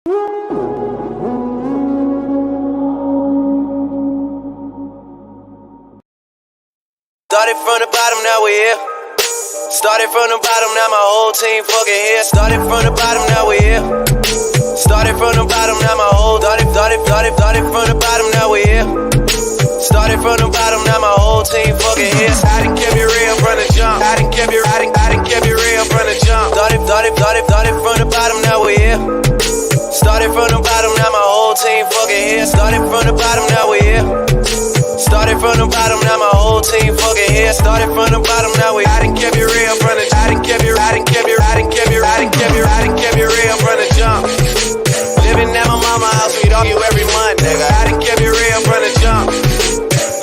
Started from the bottom, now we're here. Started from the bottom, now my whole team fucking here. Started from the bottom, now we're here. Started from the bottom, now my whole started from the bottom, now we're here. Started from the bottom, now my whole team fucking here. I done kept it real from the jump. I done kept it real from the jump. Started from the bottom, now we're here. Started from the bottom, now my whole team fucking here. Started from the bottom, now we're here. Started from the bottom, now my whole team fucking here. Started from the bottom, now we. I done kept it real from the. I done kept it real from the jump. Living at my mama house, we'd argue every month, nigga. I done kept it real from the jump.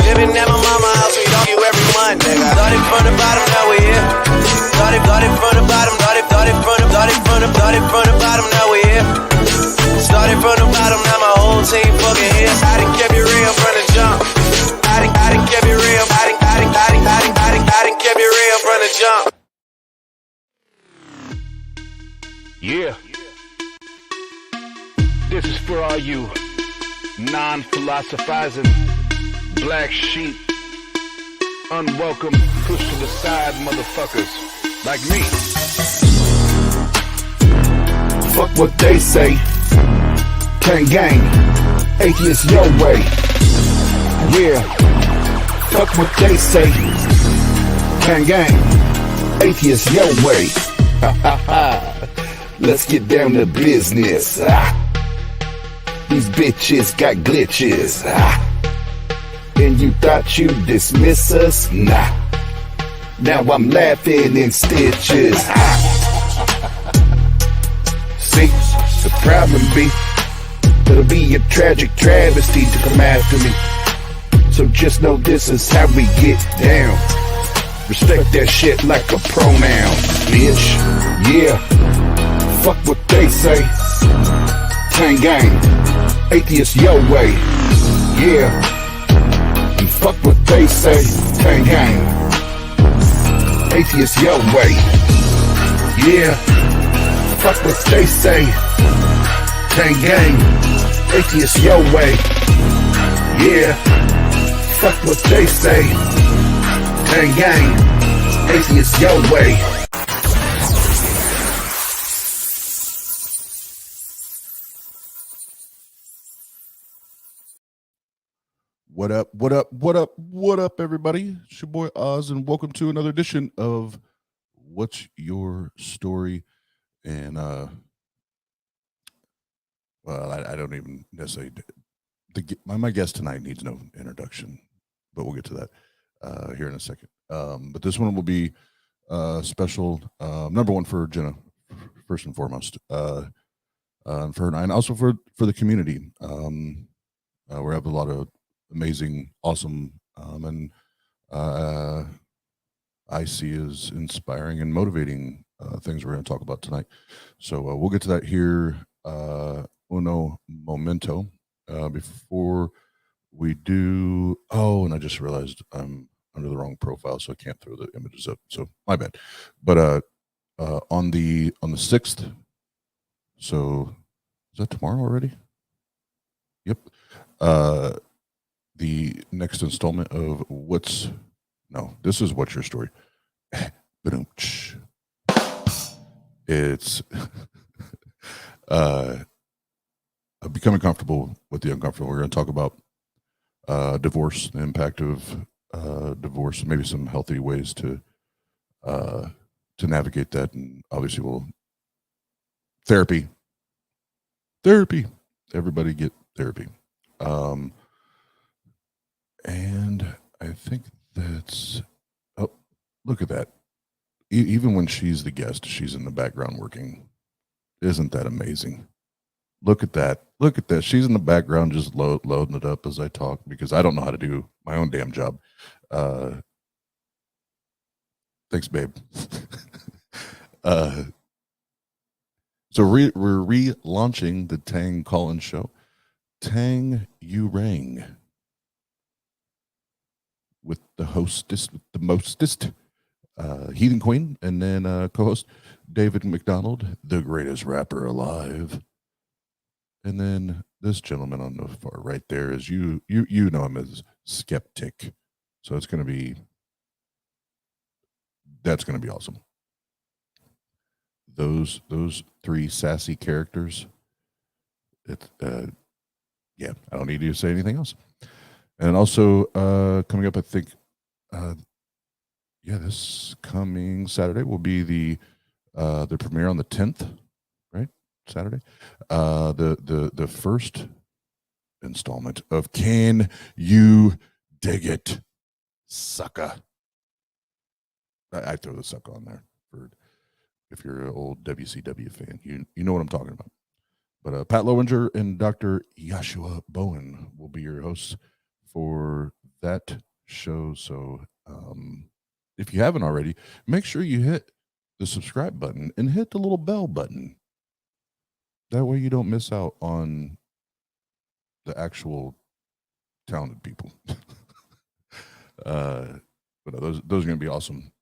Living at my mama house, we'd argue every month, nigga. Started from the bottom, now we here. Started from the bottom, started from the bottom, now we here. Started from the bottom, now my whole team fucking here. I done kept it real from the jump. I done kept it real. I done kept it real from the jump. Yeah. This is for all you non-philosophizing black sheep, unwelcome, pushed to the side motherfuckers like me. Fuck what they say. Tang gang, Atheist Your Way. Yeah. Fuck what they say. Tang gang, Atheist Your Way. Let's get down to business. These bitches got glitches. And you thought you'd dismiss us? Nah. Now I'm laughing in stitches. See, the problem be, it'll be a tragic travesty to come after me. So just know this is how we get down. Respect that shit like a pronoun, bitch. Yeah. Fuck what they say. Tang gang, Atheist Your Way. Yeah. And fuck what they say. Tang gang, Atheist Your Way. Yeah. Fuck what they say. Tang gang, Atheist Your Way. Yeah. Fuck what they say. Tang gang, Atheist Your Way. What up, what up, what up, what up, everybody? It's your boy Oz, and welcome to another edition of What's Your Story? And, well, I don't even necessarily, my guest tonight needs no introduction, but we'll get to that here in a second. But this one will be special, number one for Jena, first and foremost, for her and also for the community. We have a lot of amazing, awesome, and I see as inspiring and motivating things we're going to talk about tonight. So we'll get to that here uno momento. Before we do, and I just realized I'm under the wrong profile, so I can't throw the images up. So my bad. But on the 6th, so is that tomorrow already? Yep. The next installment of this is What's Your Story. It's becoming comfortable with the uncomfortable. We're going to talk about divorce, the impact of divorce, maybe some healthy ways to navigate that, and obviously therapy. Everybody get therapy. And I think that's, look at that. Even when she's the guest, she's in the background working. Isn't that amazing? Look at that. She's in the background just loading it up as I talk, because I don't know how to do my own damn job. Thanks, babe. So we're relaunching the Tang call-in show. Tang You Rang. With the hostess, with the mostest, Heathen Queen, and then co-host David McDonald, the greatest rapper alive. And then this gentleman on the far right there is you know him as Skeptic. So that's going to be awesome. Those three sassy characters. It's yeah, I don't need you to say anything else. And also coming up, I think yeah, this coming Saturday will be the premiere on the 10th, right? Saturday. The first installment of Can You Dig It, Sucker? I throw the sucker on there for if you're an old WCW fan, you know what I'm talking about. But Pat Lowinger and Dr. Yashua Bowen will be your hosts for that show. So if you haven't already, make sure you hit the subscribe button and hit the little bell button. That way you don't miss out on the actual talented people. But those are going to be awesome.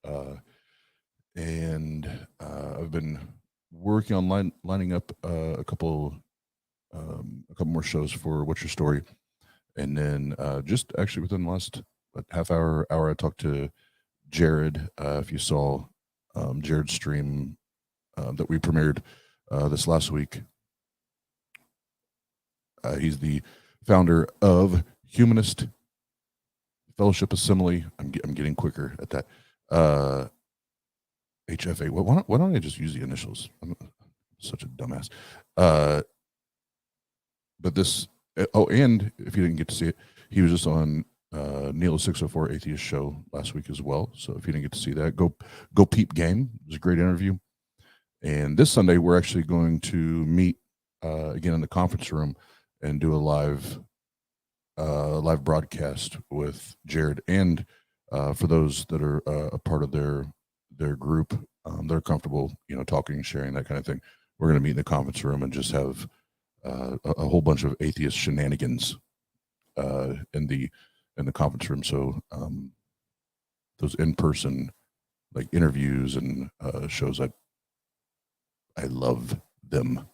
And I've been working on lining up a couple more shows for What's Your Story, and then just actually within the last half hour, I talked to Jared. If you saw Jared's stream that we premiered this last week, he's the founder of Humanist Fellowship Assembly. I'm getting quicker at that. HFA. Well, why don't I just use the initials? I'm such a dumbass. But this. Oh, and if you didn't get to see it, he was just on Neil 604 Atheist show last week as well. So if you didn't get to see that, go peep game. It was a great interview. And this Sunday we're actually going to meet again in the conference room and do a live broadcast with Jared. And for those that are a part of their group, they're comfortable, talking, sharing, that kind of thing. We're going to meet in the conference room and just have a whole bunch of atheist shenanigans in the conference room. So those in-person like interviews and shows, I love them.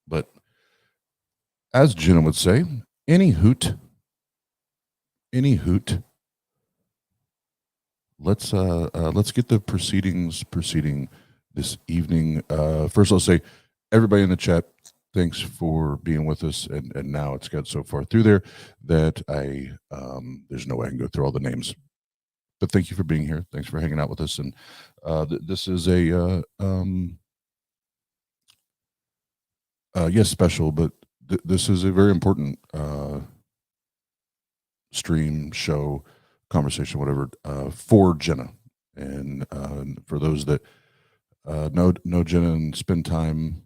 But as Jenna would say, any hoot. Let's get the proceeding this evening. First, I'll say, everybody in the chat, thanks for being with us. And now it's got so far through there that there's no way I can go through all the names. But thank you for being here. Thanks for hanging out with us. And this is a yes, special, but this is a very important stream, show, conversation, whatever, for Jenna. And for those that know Jenna and spend time,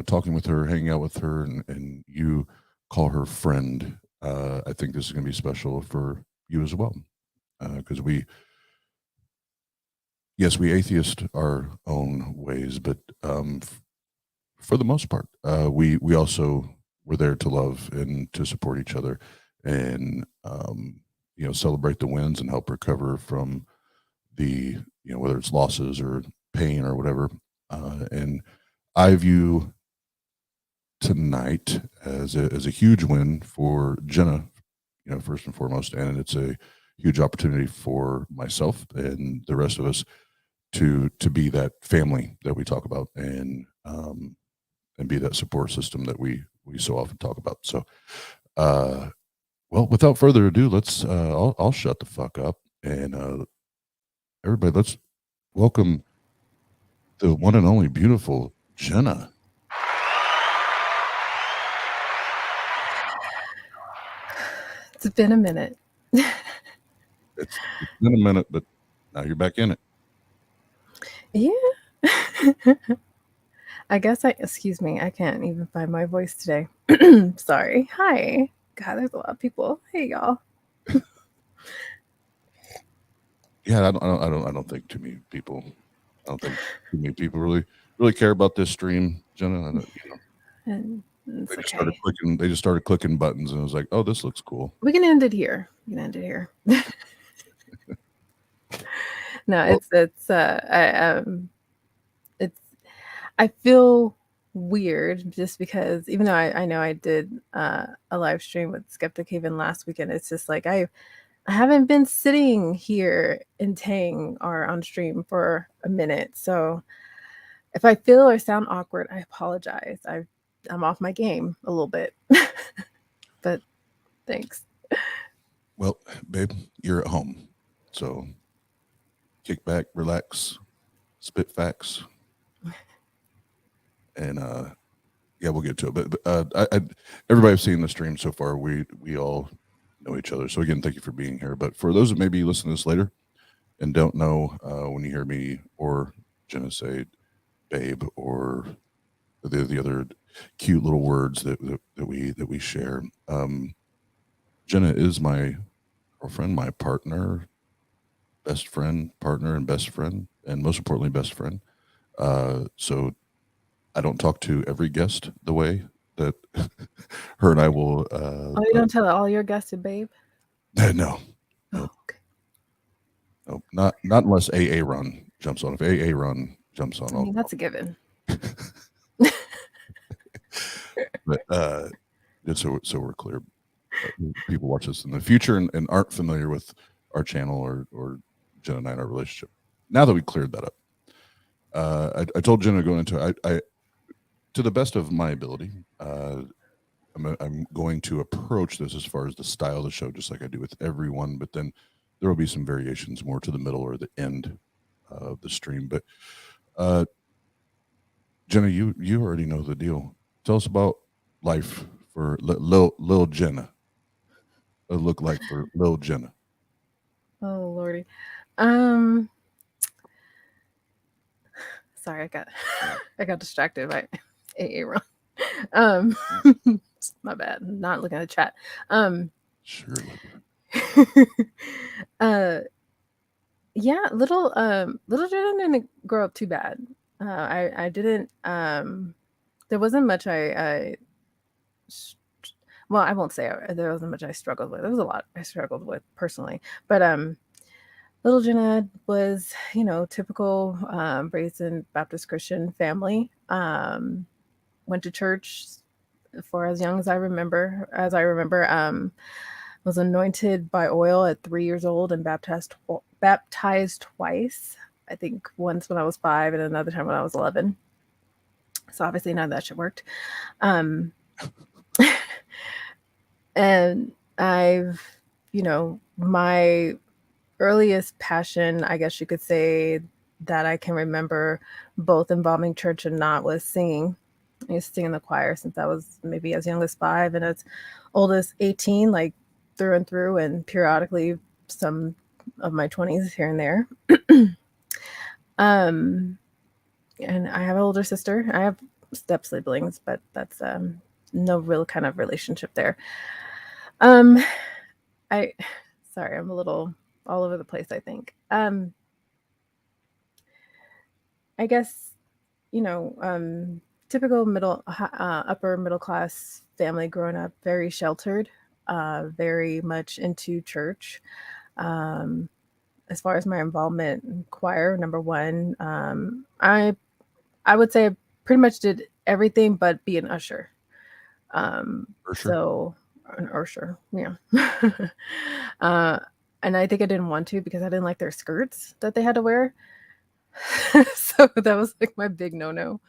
talking with her, hanging out with her, and you call her friend, I think this is going to be special for you as well. Because we atheist our own ways, but for the most part, we also were there to love and to support each other, and celebrate the wins and help recover from the whether it's losses or pain or whatever. And I view tonight as a huge win for Jenna, first and foremost, and it's a huge opportunity for myself and the rest of us to be that family that we talk about, and be that support system that we so often talk about. So well, without further ado, let's I'll shut the fuck up, and everybody, let's welcome the one and only beautiful Jenna. It's been a minute. It's been a minute, but now you're back in it. Yeah. I guess excuse me, I can't even find my voice today. Sorry. Hi. God, there's a lot of people. Hey, y'all. Yeah, I don't think too many people. I don't think too many people really care about this stream, Jenna. And they just started clicking buttons, and it was like, oh, this looks cool. We can end it here. No, I feel weird just because even though I know I did a live stream with Skeptic Haven last weekend, it's just like I haven't been sitting here in Tang or on stream for a minute. So if I feel or sound awkward, I apologize. I'm off my game a little bit. But thanks. Well, babe, you're at home. So kick back, relax, spit facts. And yeah, we'll get to it. But everybody's seen the stream so far. We all know each other. So again, thank you for being here. But for those that maybe listen to this later and don't know, when you hear me or Jena say babe or the other cute little words that we share, Jena is my girlfriend, my partner, best friend, partner, and best friend, and most importantly, best friend. So I don't talk to every guest the way that her and I will. Oh, you don't tell all your guests to babe? No. Oh, okay. No, not unless AA Run jumps on. If AA Run jumps on, I mean, that's a given. But just so we're clear, people watch this in the future and aren't familiar with our channel or Jena and I and our relationship. Now that we cleared that up, I told Jena going into it, I to the best of my ability, I'm going to approach this as far as the style of the show, just like I do with everyone. But then there will be some variations more to the middle or the end of the stream. But Jena, you already know the deal. Tell us about life for Lil Jena. What it look like for Lil Jena? Oh Lordy. Sorry, I got distracted by AA Run. My bad. Not looking at the chat. Sure. Yeah, little Jena didn't grow up too bad. I didn't. There wasn't much well, I won't say there wasn't much I struggled with. There was a lot I struggled with personally, but little Jena was, typical Brazen Baptist Christian family. Went to church for as young as I remember. Was anointed by oil at 3 years old and baptized twice. I think once when I was 5 and another time when I was 11. So obviously none of that shit worked. And I've, my earliest passion, I guess you could say, that I can remember, both involving church and not, was singing. I used to sing in the choir since I was maybe as young as 5 and as old as 18, like through and through, and periodically some of my 20s here and there. And I have an older sister. I have step siblings, but that's no real kind of relationship there. Sorry, I'm a little all over the place, I think. I guess, typical upper middle class family growing up, very sheltered, very much into church. As far as my involvement in choir, number one, I would say I pretty much did everything but be an usher. So an usher, yeah. And I think I didn't want to because I didn't like their skirts that they had to wear. So that was like my big no-no.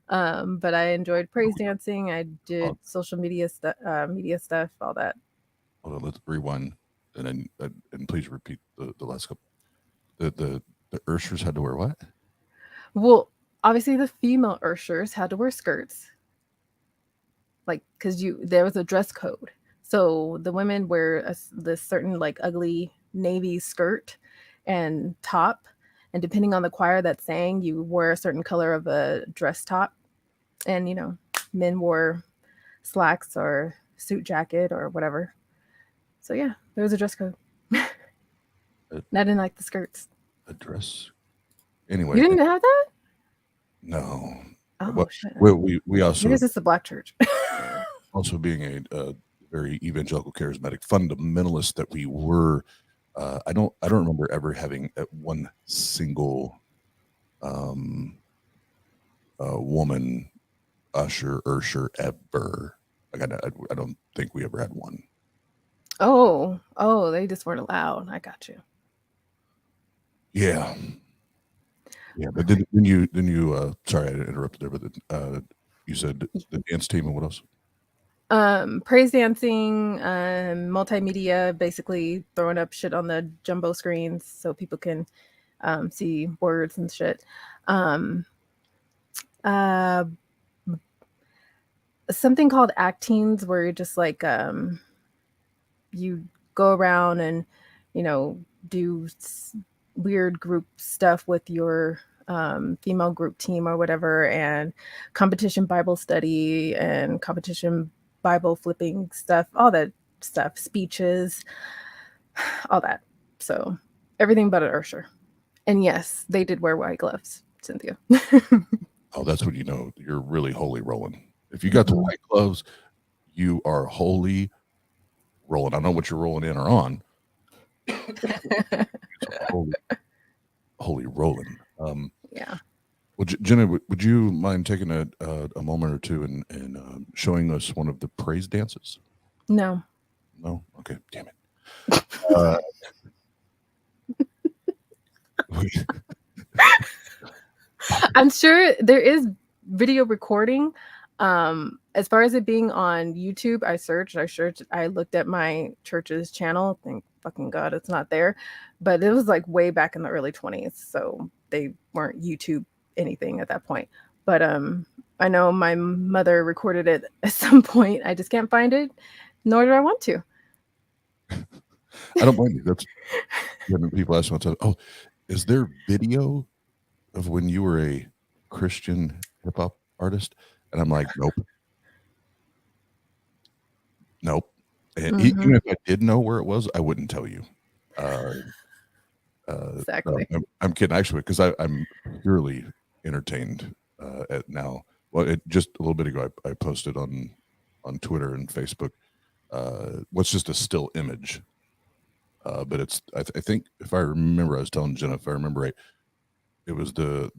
But I enjoyed praise dancing. I did social media stuff, all that. Hold on, let's rewind, and then and please repeat the last couple. The ushers had to wear what? Well, obviously the female ushers had to wear skirts, like because there was a dress code. So the women wear this certain like ugly navy skirt and top, and depending on the choir that sang, you wore a certain color of a dress top, and men wore slacks or suit jacket or whatever. So yeah, there was a dress code. I didn't like the skirts. A dress. Anyway, you didn't have that? No. Oh shit. We also. Maybe it's the black church. Also, being a very evangelical, charismatic fundamentalist that we were, I don't remember ever having one single woman Ursher ever. Like I don't think we ever had one. Oh, they just weren't allowed. I got you. Yeah. But then you sorry I interrupted there, but you said the dance team and what else? Praise dancing, multimedia, basically throwing up shit on the jumbo screens so people can see words and shit. Something called actings, where you're just like you go around and do weird group stuff with your female group team or whatever, and competition Bible study and competition Bible flipping stuff, all that stuff, speeches, all that. So everything but an Ursher. And yes, they did wear white gloves, Cynthia. Oh, that's when you know you're really holy rolling. If you got the white gloves, you are holy rolling. I don't know what you're rolling in or on. holy rolling. Yeah. Well, Jena, would you mind taking a moment or two and showing us one of the praise dances? No. Okay, damn it. I'm sure there is video recording. As far as it being on YouTube, I looked at my church's channel. Thank fucking God it's not there. But it was like way back in the early 20s. So they weren't YouTube anything at that point. But I know my mother recorded it at some point. I just can't find it, nor do I want to. I don't blame you. That's when people ask me, oh, is there video of when you were a Christian hip hop artist? And I'm like, nope. And even if I did know where it was, I wouldn't tell you. Exactly. I'm kidding, actually, because I'm purely entertained at now. Well, just a little bit ago, I posted on Twitter and Facebook what's just a still image. But it's I think if I remember, I was telling Jenna, if I remember right, it was the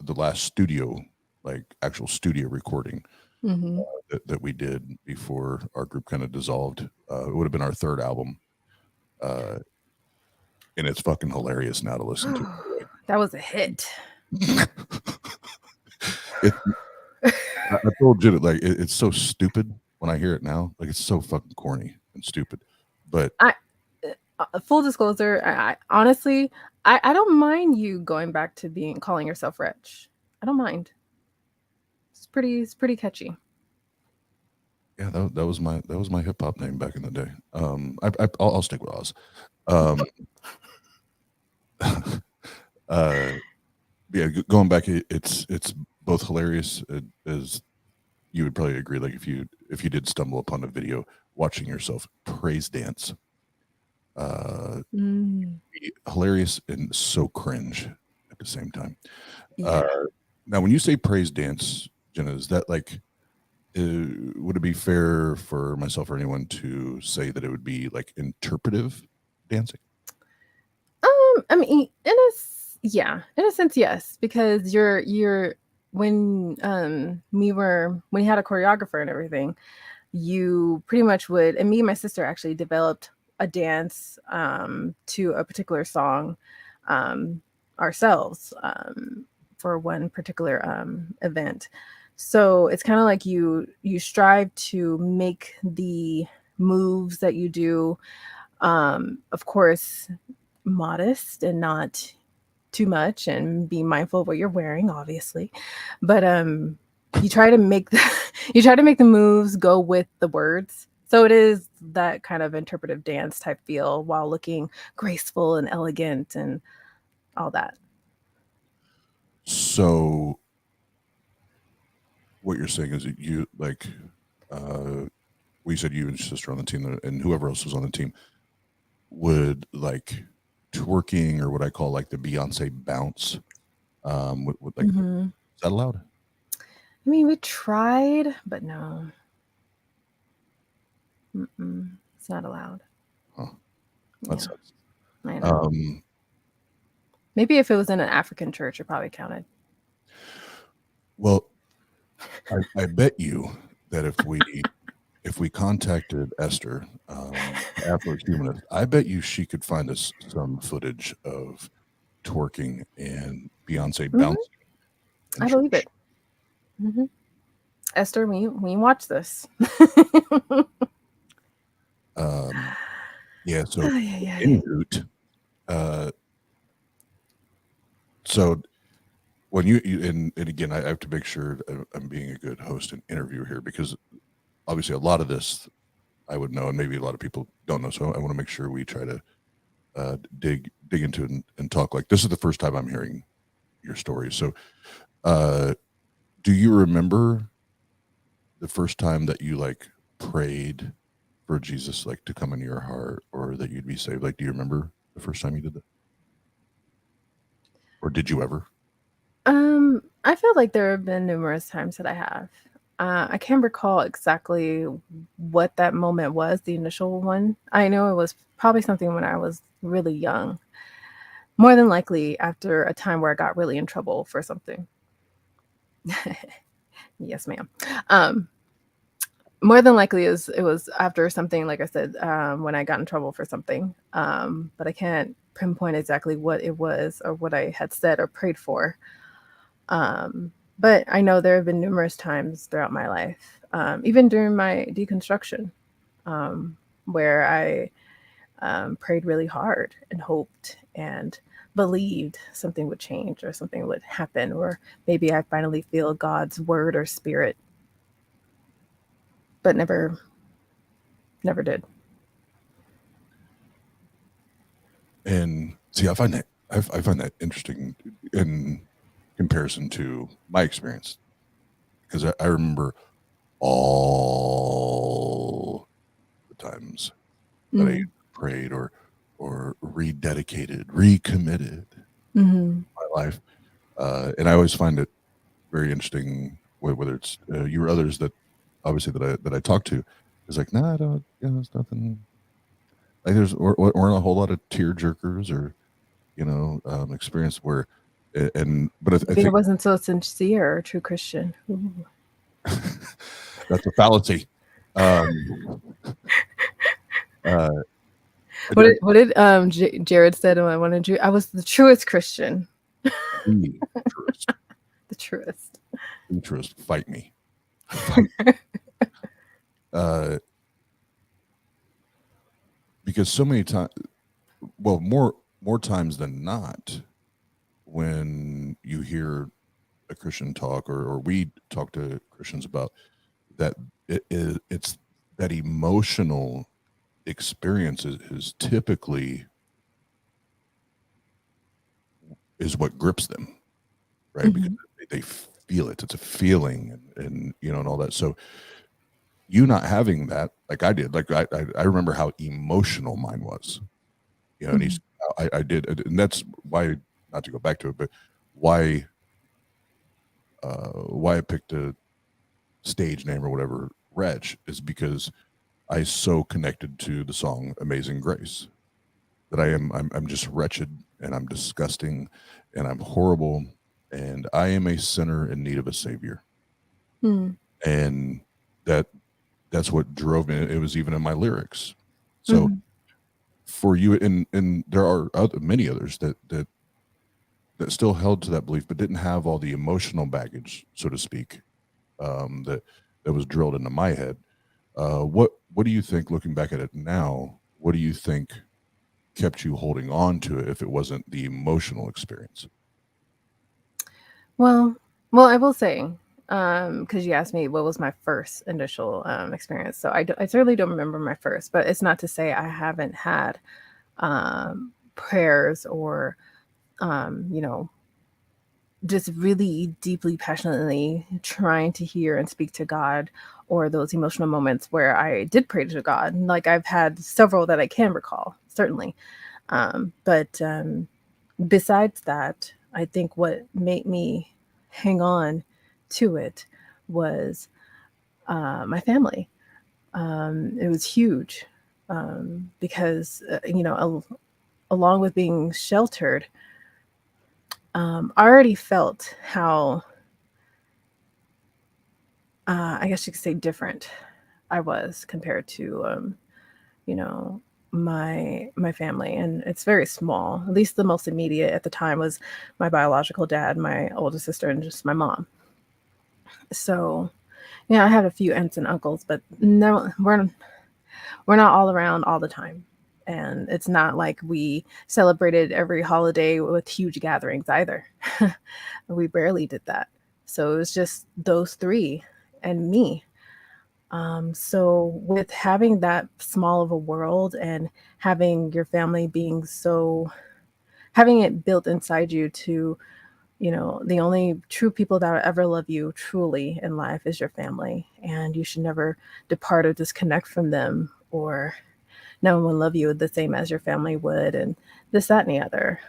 last studio, like actual studio recording that we did before our group kind of dissolved. It would have been our third album. And it's fucking hilarious now to listen to. That was a hit. I told Jenna, like, it's so stupid when I hear it now. Like, it's so fucking corny and stupid. But full disclosure, I honestly, I don't mind you going back to calling yourself Wretch. I don't mind. It's pretty catchy. Yeah, that was my hip hop name back in the day. I'll stick with Oz. Yeah, going back, it's both hilarious, as you would probably agree. Like if you did stumble upon a video watching yourself praise dance, hilarious and so cringe at the same time. Yeah. Now, when you say praise dance, Jenna, is that like, would it be fair for myself or anyone to say that it would be like interpretive dancing? I mean, in a sense, yes, because you're when you had a choreographer and everything, you pretty much would, and me and my sister actually developed a dance to a particular song ourselves for one particular event. So it's kind of like you strive to make the moves that you do, of course, modest and not too much, and be mindful of what you're wearing, obviously. But you try to make the moves go with the words. So it is that kind of interpretive dance type feel while looking graceful and elegant and all that. So what you're saying is that you, like, we said you and your sister on the team, and whoever else was on the team, would like twerking, or what I call like the Beyonce bounce. With like, is that allowed? I mean, we tried, but no. It's not allowed. Huh. That sucks. I know. Maybe if it was in an African church, it probably counted. Well, I bet you that if we contacted Esther, Afro-humanist, I bet you she could find us some footage of twerking and Beyonce bouncing in I believe church. it. Mm-hmm. Esther, we watch this. Yeah. So, Ay, ay, ay. anywho, so when you and again, I have to make sure that I'm being a good host and interviewer here, because obviously a lot of this I would know, and maybe a lot of people don't know. So I want to make sure we try to dig into it and talk. Like, this is the first time I'm hearing your story. So, do you remember the first time that you like prayed for Jesus, like to come into your heart, or that you'd be saved? Like, do you remember the first time you did that, or did you ever? I feel like there have been numerous times that I have. I can't recall exactly what that moment was, the initial one. I know it was probably something when I was really young. More than likely after a time where I got really in trouble for something. Yes, ma'am. More than likely it was after something, like I said, when I got in trouble for something. But I can't pinpoint exactly what it was or what I had said or prayed for. But I know there have been numerous times throughout my life, even during my deconstruction, where I prayed really hard and hoped and believed something would change or something would happen, or maybe I finally feel God's word or spirit, but never did. And see, I find that interesting in comparison to my experience, because I remember all the times that I prayed or rededicated, recommitted Mm-hmm. my life, and I always find it very interesting, whether it's you or others that obviously that I talk to, is like, nah, I don't, there's nothing. Like, we're a whole lot of tear jerkers, or experience where, but I Maybe I think wasn't so sincere or true Christian. Ooh. that's a fallacy. Um, What did Jared said when I wanted you? I was the truest Christian. the truest, The truest. the truest. Fight me. Fight me. Because so many times, well, more times than not, when you hear a Christian talk, or we talk to Christians about that, it's that emotional experience is typically is what grips them, right? Mm-hmm. Because they feel it. It's a feeling, and and all that. So you not having that, like I did, like I remember how emotional mine was, and I did, and that's why, not to go back to it, but why I picked a stage name or whatever, Wretch, is because I so connected to the song Amazing Grace that I'm just wretched, and I'm disgusting, and I'm horrible, and I am a sinner in need of a savior. And that's what drove me. It was even in my lyrics. So for you, and there are many others that still held to that belief, but didn't have all the emotional baggage, so to speak, that was drilled into my head. What do you think, looking back at it now? What do you think kept you holding on to it if it wasn't the emotional experience? Well, I will say, because you asked me what was my first initial experience. So I certainly don't remember my first, but it's not to say I haven't had prayers or, just really deeply, passionately trying to hear and speak to God, or those emotional moments where I did pray to God. Like, I've had several that I can recall, certainly. But besides that, I think what made me hang on to it was my family. It was huge because, along with being sheltered, I already felt how I guess you could say different I was compared to you know, my family, and it's very small. At least the most immediate at the time was my biological dad, my older sister, and just my mom. So yeah, I had a few aunts and uncles, but no, we're not all around all the time. And it's not like we celebrated every holiday with huge gatherings either. We barely did that. So it was just those three and me. So with having that small of a world and having your family being so, having it built inside you to, the only true people that will ever love you truly in life is your family. And you should never depart or disconnect from them, or no one will love you the same as your family would, and this, that, and the other,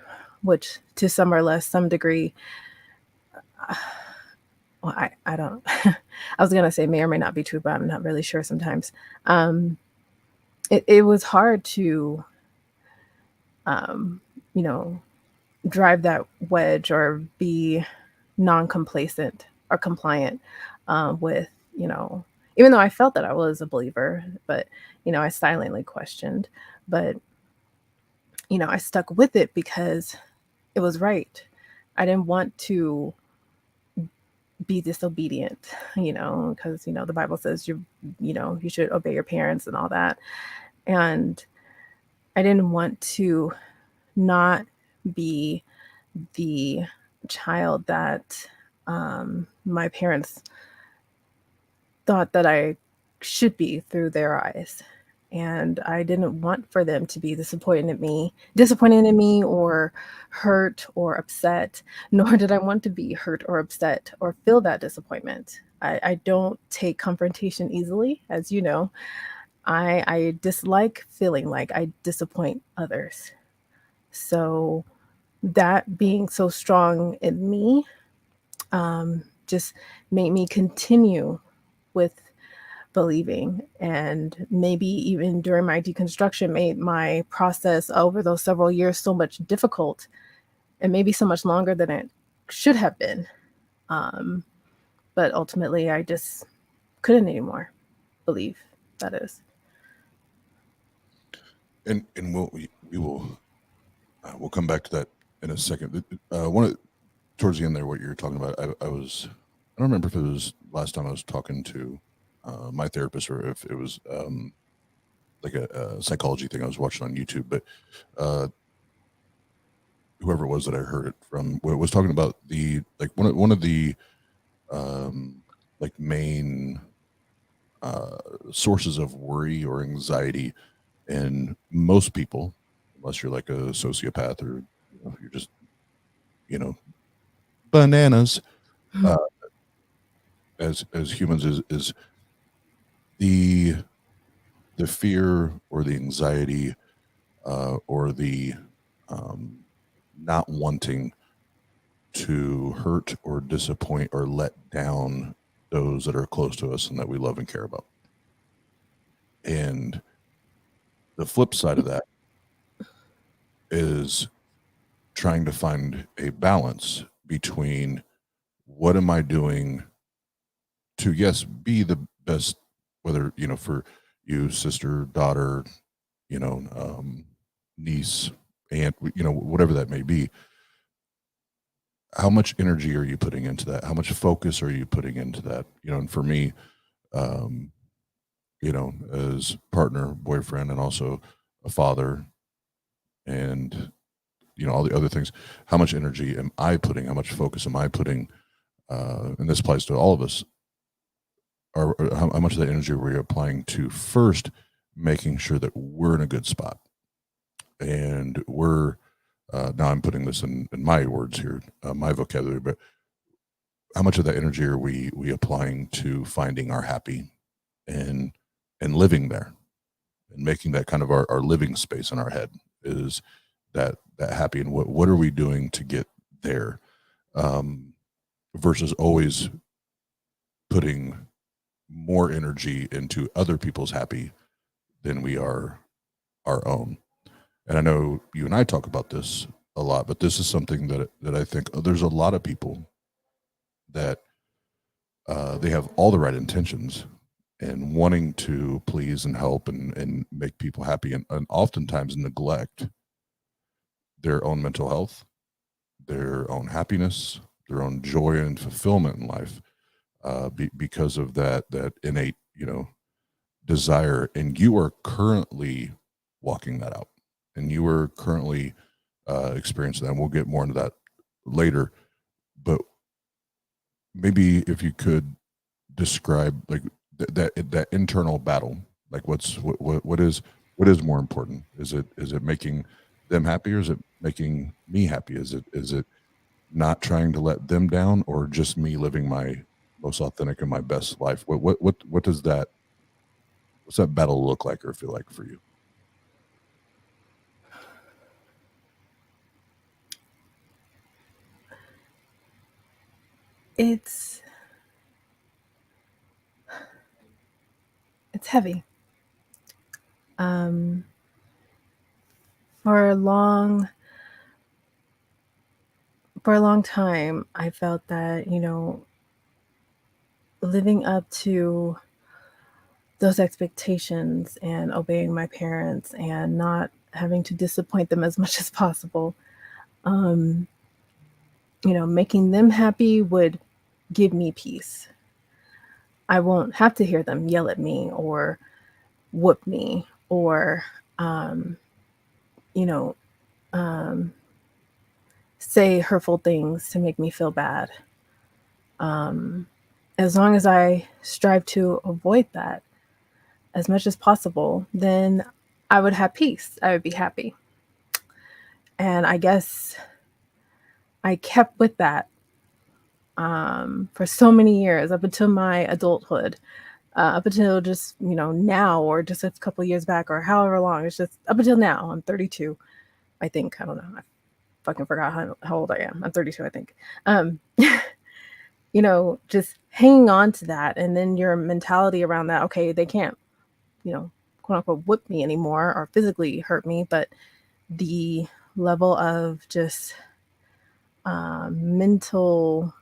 which to some or less, some degree, well, I don't, I was going to say may or may not be true, but I'm not really sure sometimes. It was hard to, um, you know, drive that wedge or be non-complacent or compliant with, even though I felt that I was a believer, but, I silently questioned, but, I stuck with it because it was right. I didn't want to be disobedient, because, the Bible says you should obey your parents and all that. And I didn't want to not be the child that my parents thought that I should be through their eyes. And I didn't want for them to be disappointed in me or hurt or upset, nor did I want to be hurt or upset or feel that disappointment. I don't take confrontation easily, as you know. I dislike feeling like I disappoint others. So that being so strong in me just made me continue with believing, and maybe even during my deconstruction made my process over those several years so much difficult and maybe so much longer than it should have been. But ultimately I just couldn't anymore believe, that is. And we'll come back to that in a second. Towards the end there, what you're talking about, I don't remember if it was last time I was talking to my therapist or if it was like a psychology thing I was watching on YouTube, but whoever it was that I heard it from was talking about the, like, one of the like main sources of worry or anxiety in most people, unless you're like a sociopath or you're just bananas as humans, is the fear or the anxiety or the not wanting to hurt or disappoint or let down those that are close to us and that we love and care about. And the flip side of that is trying to find a balance between what am I doing to, yes, be the best, whether, for you, sister, daughter, niece, aunt, whatever that may be. How much energy are you putting into that? How much focus are you putting into that? And for me, as partner, boyfriend, and also a father, and all the other things, how much energy am I putting? How much focus am I putting? And this applies to all of us. Or how much of that energy are we applying to first making sure that we're in a good spot, and we're now I'm putting this in my words here, my vocabulary, but how much of that energy are we applying to finding our happy and living there and making that kind of our living space in our head, is that happy, and what are we doing to get there, versus always putting more energy into other people's happy than we are our own. And I know you and I talk about this a lot, but this is something that I think there's a lot of people that they have all the right intentions and wanting to please and help and make people happy, and oftentimes neglect their own mental health, their own happiness, their own joy and fulfillment in life, because of that innate, desire. And you are currently walking that out, and you are currently experiencing that. And we'll get more into that later, but maybe if you could describe like that internal battle, like what is more important? Is it making them happy, or is it making me happy? Is it not trying to let them down, or just me living my most authentic and my best life? What does that, what's that battle look like or feel like for you? It's heavy. For a long time, I felt that, living up to those expectations and obeying my parents and not having to disappoint them as much as possible, making them happy would give me peace. I won't have to hear them yell at me or whoop me or, say hurtful things to make me feel bad. As long as I strive to avoid that as much as possible, then I would have peace. I would be happy. And I guess I kept with that for so many years, up until my adulthood, up until just, now, or just a couple of years back, or however long. It's just up until now. I'm 32, I think. I don't know. I fucking forgot how old I am. I'm 32, I think. Just hanging on to that. And then your mentality around that, okay, they can't, quote unquote, whip me anymore or physically hurt me, but the level of just mental,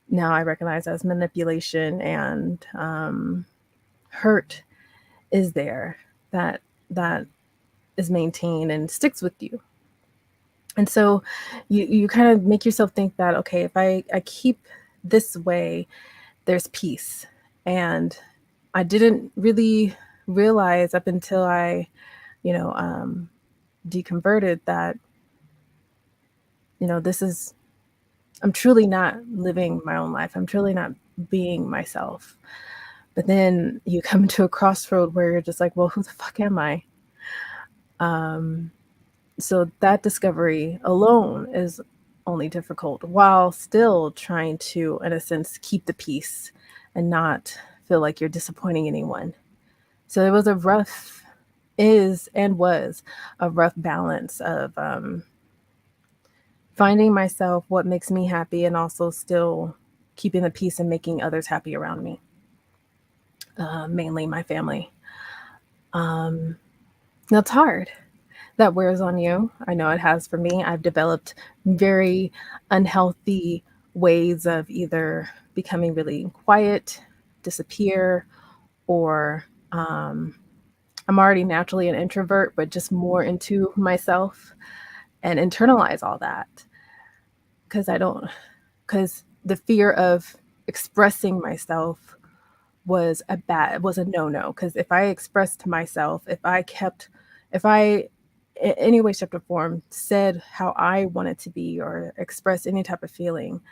now I recognize as manipulation and hurt is there, that is maintained and sticks with you. And so you kind of make yourself think that, okay, if I keep this way, there's peace. And I didn't really realize up until I, deconverted that, I'm truly not living my own life. I'm truly not being myself. But then you come to a crossroad where you're just like, well, who the fuck am I? So that discovery alone is only difficult, while still trying to, in a sense, keep the peace and not feel like you're disappointing anyone. So it was a rough balance of finding myself, what makes me happy, and also still keeping the peace and making others happy around me, mainly my family. That's hard. That wears on you. I know it has for me. I've developed very unhealthy ways of either becoming really quiet, disappear, or I'm already naturally an introvert, but just more into myself and internalize all that. Because the fear of expressing myself was a no-no. Because if I expressed myself, if I in any way, shape, or form said how I wanted to be or express any type of feeling,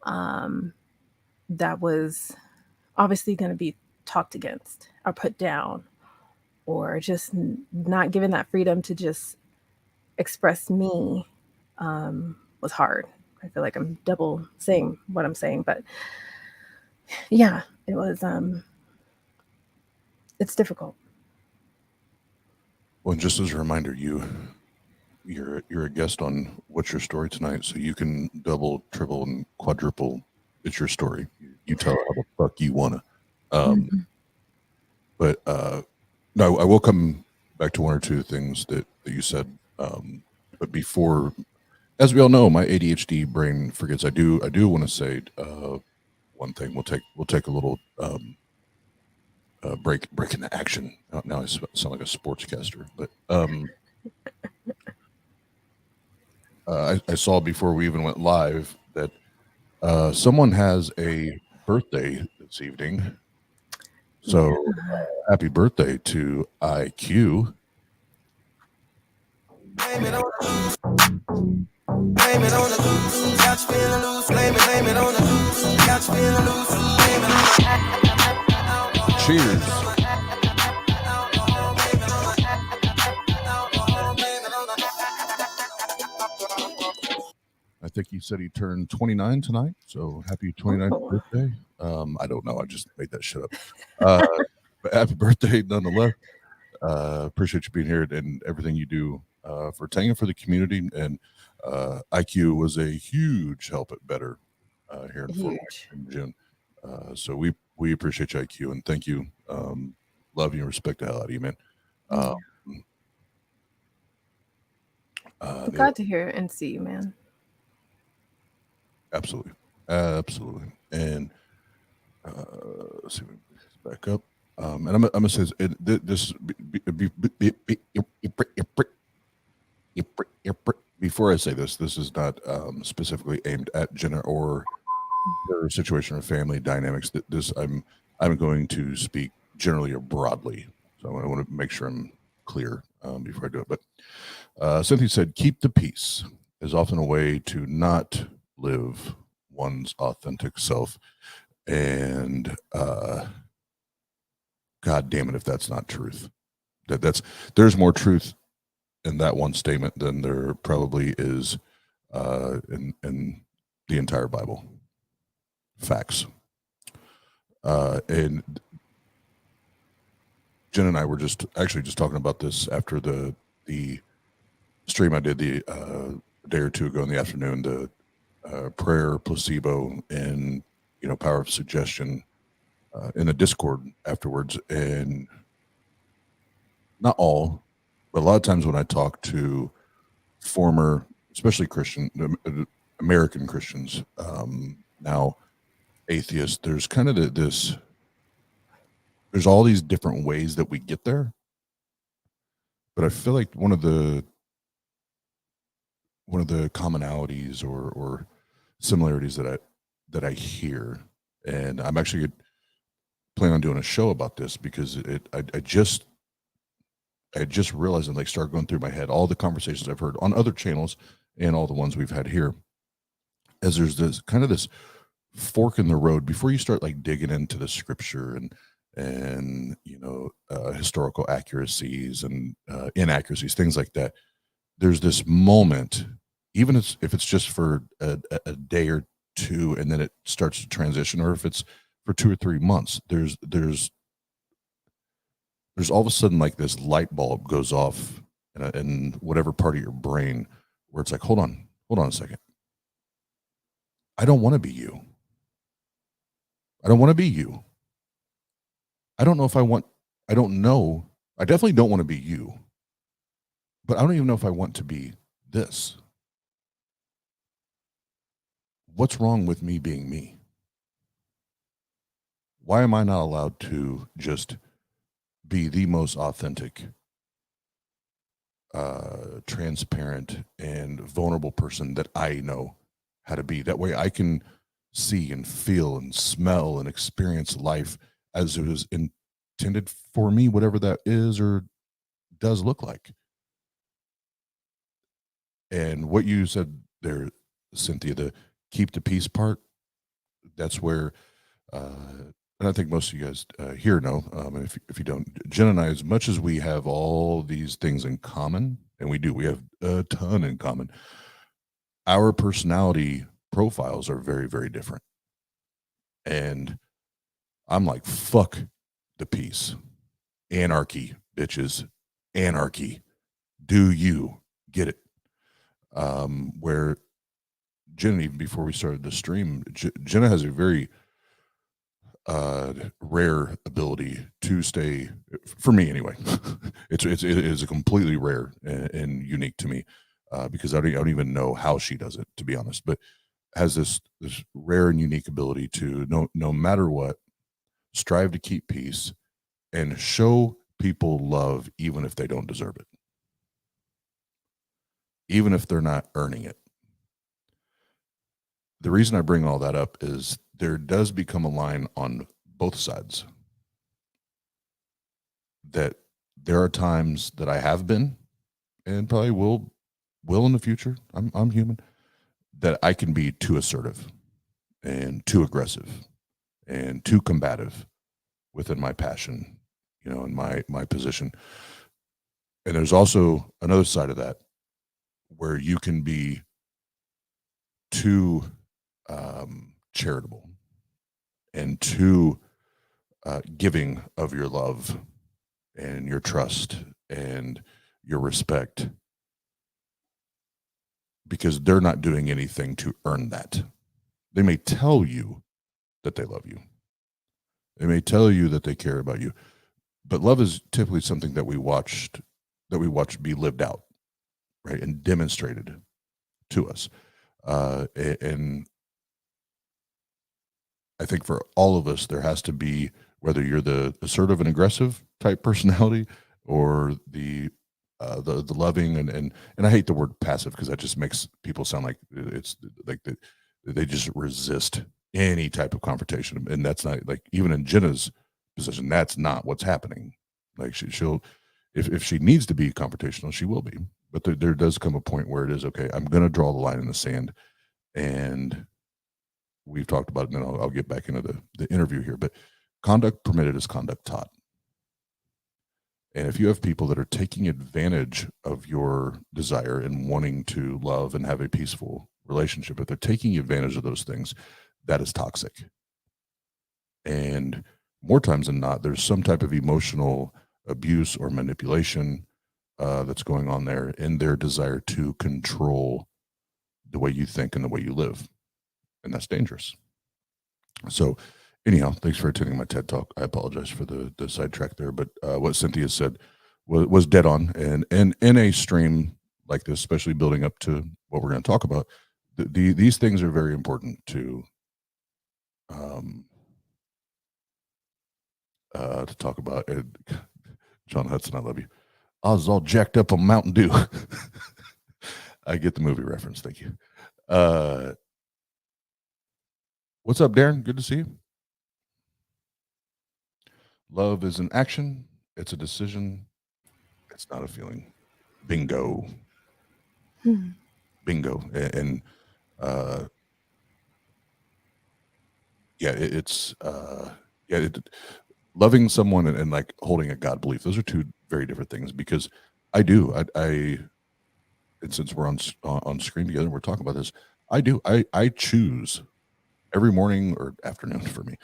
that was obviously going to be talked against or put down, or just not given that freedom to just express me, was hard. I feel like I'm double saying what I'm saying, but yeah, it was, it's difficult. Well, and just as a reminder, you're a guest on What's Your Story tonight, so you can double, triple, and quadruple. It's your story. You tell how the fuck you wanna. But no, I will come back to one or two things that you said. But before, as we all know, my ADHD brain forgets. I do want to say, one thing. We'll take a little break in the action. Now I sound like a sportscaster, but I saw before we even went live that someone has a birthday this evening. So happy birthday to IQ. Blame it on the couch feeling loose. Blame it on the couch feeling loose. Blame it on Cheers. I think he said he turned 29 tonight, so happy 29th birthday. I don't know. I just made that shit up. But happy birthday nonetheless. Appreciate you being here and everything you do for Tang and for the community. And IQ was a huge help at Better here in June. So we appreciate you, IQ, and thank you. Love you and respect the hell out of you, man. Glad to hear and see you, man. Absolutely. And let's see if we can back up. And I'm gonna say this before I say this is not specifically aimed at Jena or her situation or family dynamics. This I'm going to speak generally or broadly. So I want to make sure I'm clear before I do it. But Cynthia said, keep the peace is often a way to not live one's authentic self. And God damn it, if that's not truth. There's more truth in that one statement than there probably is in the entire Bible. Facts. And Jen and I were just talking about this after the stream I did a day or two ago in the afternoon, the prayer, placebo, and power of suggestion in the Discord afterwards. And not all, but a lot of times when I talk to former, especially Christian, American Christians, now atheists, there's kind of there's all these different ways that we get there. But I feel like one of the commonalities or similarities that I hear, and I'm actually planning on doing a show about this because I just realized and started going through my head all the conversations I've heard on other channels and all the ones we've had here, as there's this kind of this fork in the road before you start digging into the scripture and historical accuracies and inaccuracies, things like that. There's this moment, even if it's just for a day or two, and then it starts to transition, or if it's for 2 or 3 months, there's all of a sudden this light bulb goes off in whatever part of your brain where it's hold on a second. I don't want to be you. I don't want to be you. I don't know if I want, I don't know. I definitely don't want to be you, but I don't even know if I want to be this. What's wrong with me being me? Why am I not allowed to just be the most authentic, transparent, and vulnerable person that I know how to be? That way I can see and feel and smell and experience life as it was intended for me, whatever that is or does look like. And what you said there, Cynthia, the keep the peace part, that's where, and I think most of you guys here know, and if you don't, Jen and I, as much as we have all these things in common, and we have a ton in common, our personality profiles are very, very different. And I'm like, fuck the peace. Anarchy, bitches. Anarchy. Do you get it? Where Jenna, even before we started the stream, Jenna has a very rare ability to stay, for me anyway. it is a completely rare and unique to me, because I don't even know how she does it, to be honest. But has this rare and unique ability to no matter what, strive to keep peace and show people love even if they don't deserve it, even if they're not earning it. The reason I bring all that up is there does become a line on both sides that there are times that I have been and probably will in the future. I'm human, that I can be too assertive and too aggressive and too combative within my passion, you know, and my position. And there's also another side of that where you can be too charitable and too giving of your love and your trust and your respect, because they're not doing anything to earn that. They may tell you that they love you. They may tell you that they care about you, but love is typically something that we watch be lived out, right, and demonstrated to us. And I think for all of us, there has to be, whether you're the assertive and aggressive type personality or the loving and I hate the word passive because that just makes people sound like it's like they just resist any type of confrontation, and that's not, like, even in Jena's position, that's not what's happening. Like she'll if she needs to be confrontational, she will be, but there does come a point where it is, okay, I'm going to draw the line in the sand. And we've talked about it, and then I'll get back into the interview here, but conduct permitted is conduct taught. And if you have people that are taking advantage of your desire and wanting to love and have a peaceful relationship, if they're taking advantage of those things, that is toxic. And more times than not, there's some type of emotional abuse or manipulation that's going on there in their desire to control the way you think and the way you live. And that's dangerous. So anyhow, thanks for attending my TED Talk. I apologize for the sidetrack there, but what Cynthia said was dead on. And in a stream like this, especially building up to what we're going to talk about, these things are very important to talk about. John Hudson, I love you. I was all jacked up on Mountain Dew. I get the movie reference. Thank you. What's up, Darren? Good to see you. Love is an action. It's a decision. It's not a feeling. Bingo. Bingo. And loving someone and like holding a God belief, those are two very different things, because I and since we're on screen together, we're talking about this, I choose every morning or afternoon for me,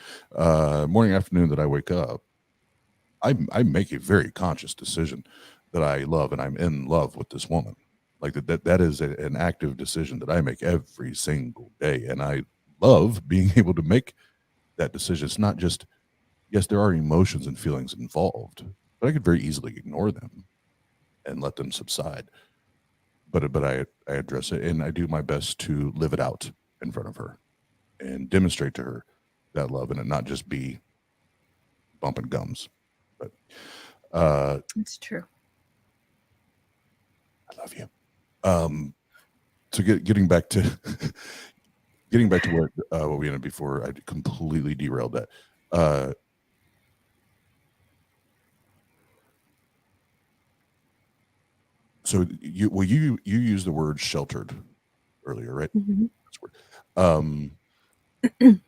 morning, afternoon that I wake up, I make a very conscious decision that I love and I'm in love with this woman. Like that is an active decision that I make every single day. And I love being able to make that decision. It's not just, yes, there are emotions and feelings involved, but I could very easily ignore them and let them subside. But I address it, and I do my best to live it out in front of her and demonstrate to her that love, and it not just be bumping gums. But it's true. I love you. So getting back to what we ended before, I completely derailed that. So you used the word sheltered earlier, right? Mm-hmm. That's weird.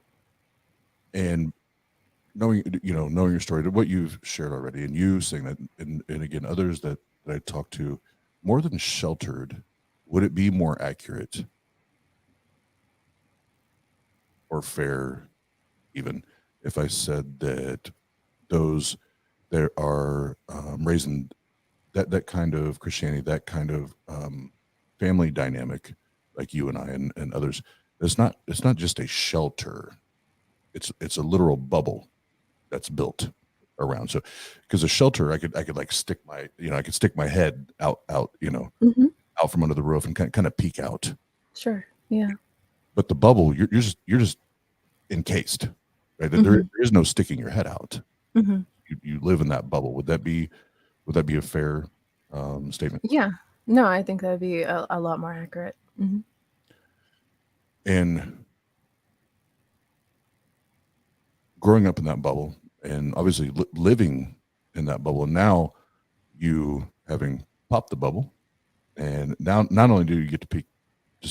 And knowing your story, what you've shared already, and you saying that, and again, others that I talked to, more than sheltered, would it be more accurate or fair, even, if I said that those there are raising that kind of Christianity, that kind of family dynamic, like you and I and others, it's not just a shelter, it's a literal bubble that's built around. So because a shelter, I could like stick my head out Mm-hmm. out from under the roof and kind of peek out. Sure. Yeah. But the bubble, you're just encased, right? There is no sticking your head out. You live in that bubble. Would that be a fair statement? Yeah. No, I think that'd be a lot more accurate. And growing up in that bubble, and obviously living in that bubble, and now you having popped the bubble, and now not only do you get to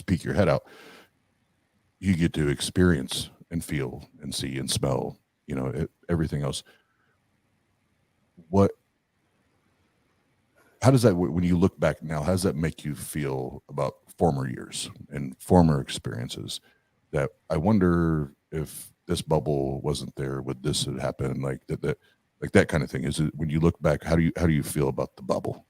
peek your head out, you get to experience and feel and see and smell, everything else. How does that, when you look back now, how does that make you feel about former years and former experiences? That I wonder if this bubble wasn't there, would this have happened? Like that kind of thing. Is it, when you look back, how do you feel about the bubble?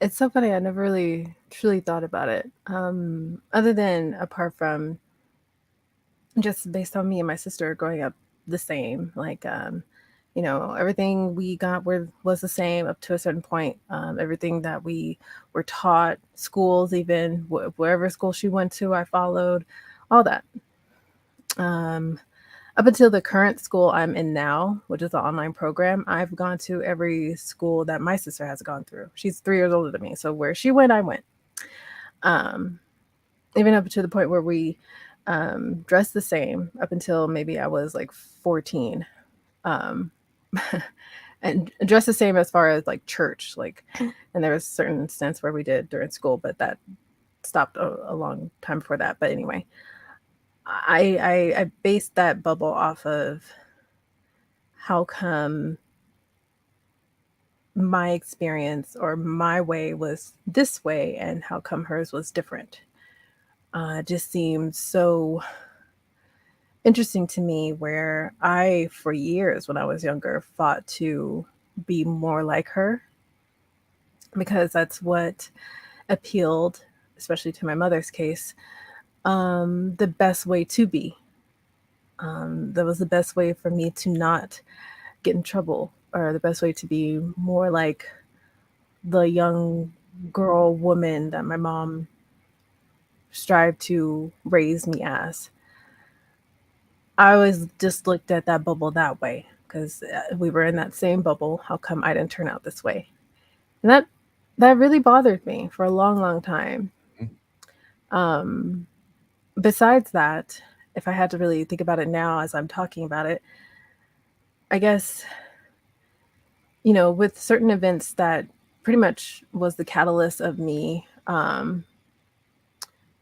It's so funny. I never really truly thought about it. Apart from just based on me and my sister growing up the same, like, everything we got was the same up to a certain point. Everything that we were taught, schools, even wherever school she went to, I followed all that. Up until the current school I'm in now, which is an online program, I've gone to every school that my sister has gone through. She's 3 years older than me. So where she went, I went. Even up to the point where we dressed the same up until maybe I was like 14. And dressed the same as far as like church. And there was a certain sense where we did during school, but that stopped a long time before that. But anyway, I based that bubble off of how come my experience or my way was this way and how come hers was different. It just seemed so interesting to me, where I, for years when I was younger, fought to be more like her because that's what appealed, especially to my mother's case, the best way to be. That was the best way for me to not get in trouble, or the best way to be more like the young girl woman that my mom strived to raise me as. I always just looked at that bubble that way because we were in that same bubble. How come I didn't turn out this way? And that really bothered me for a long, long time. Besides that, if I had to really think about it now as I'm talking about it, I guess, with certain events that pretty much was the catalyst of me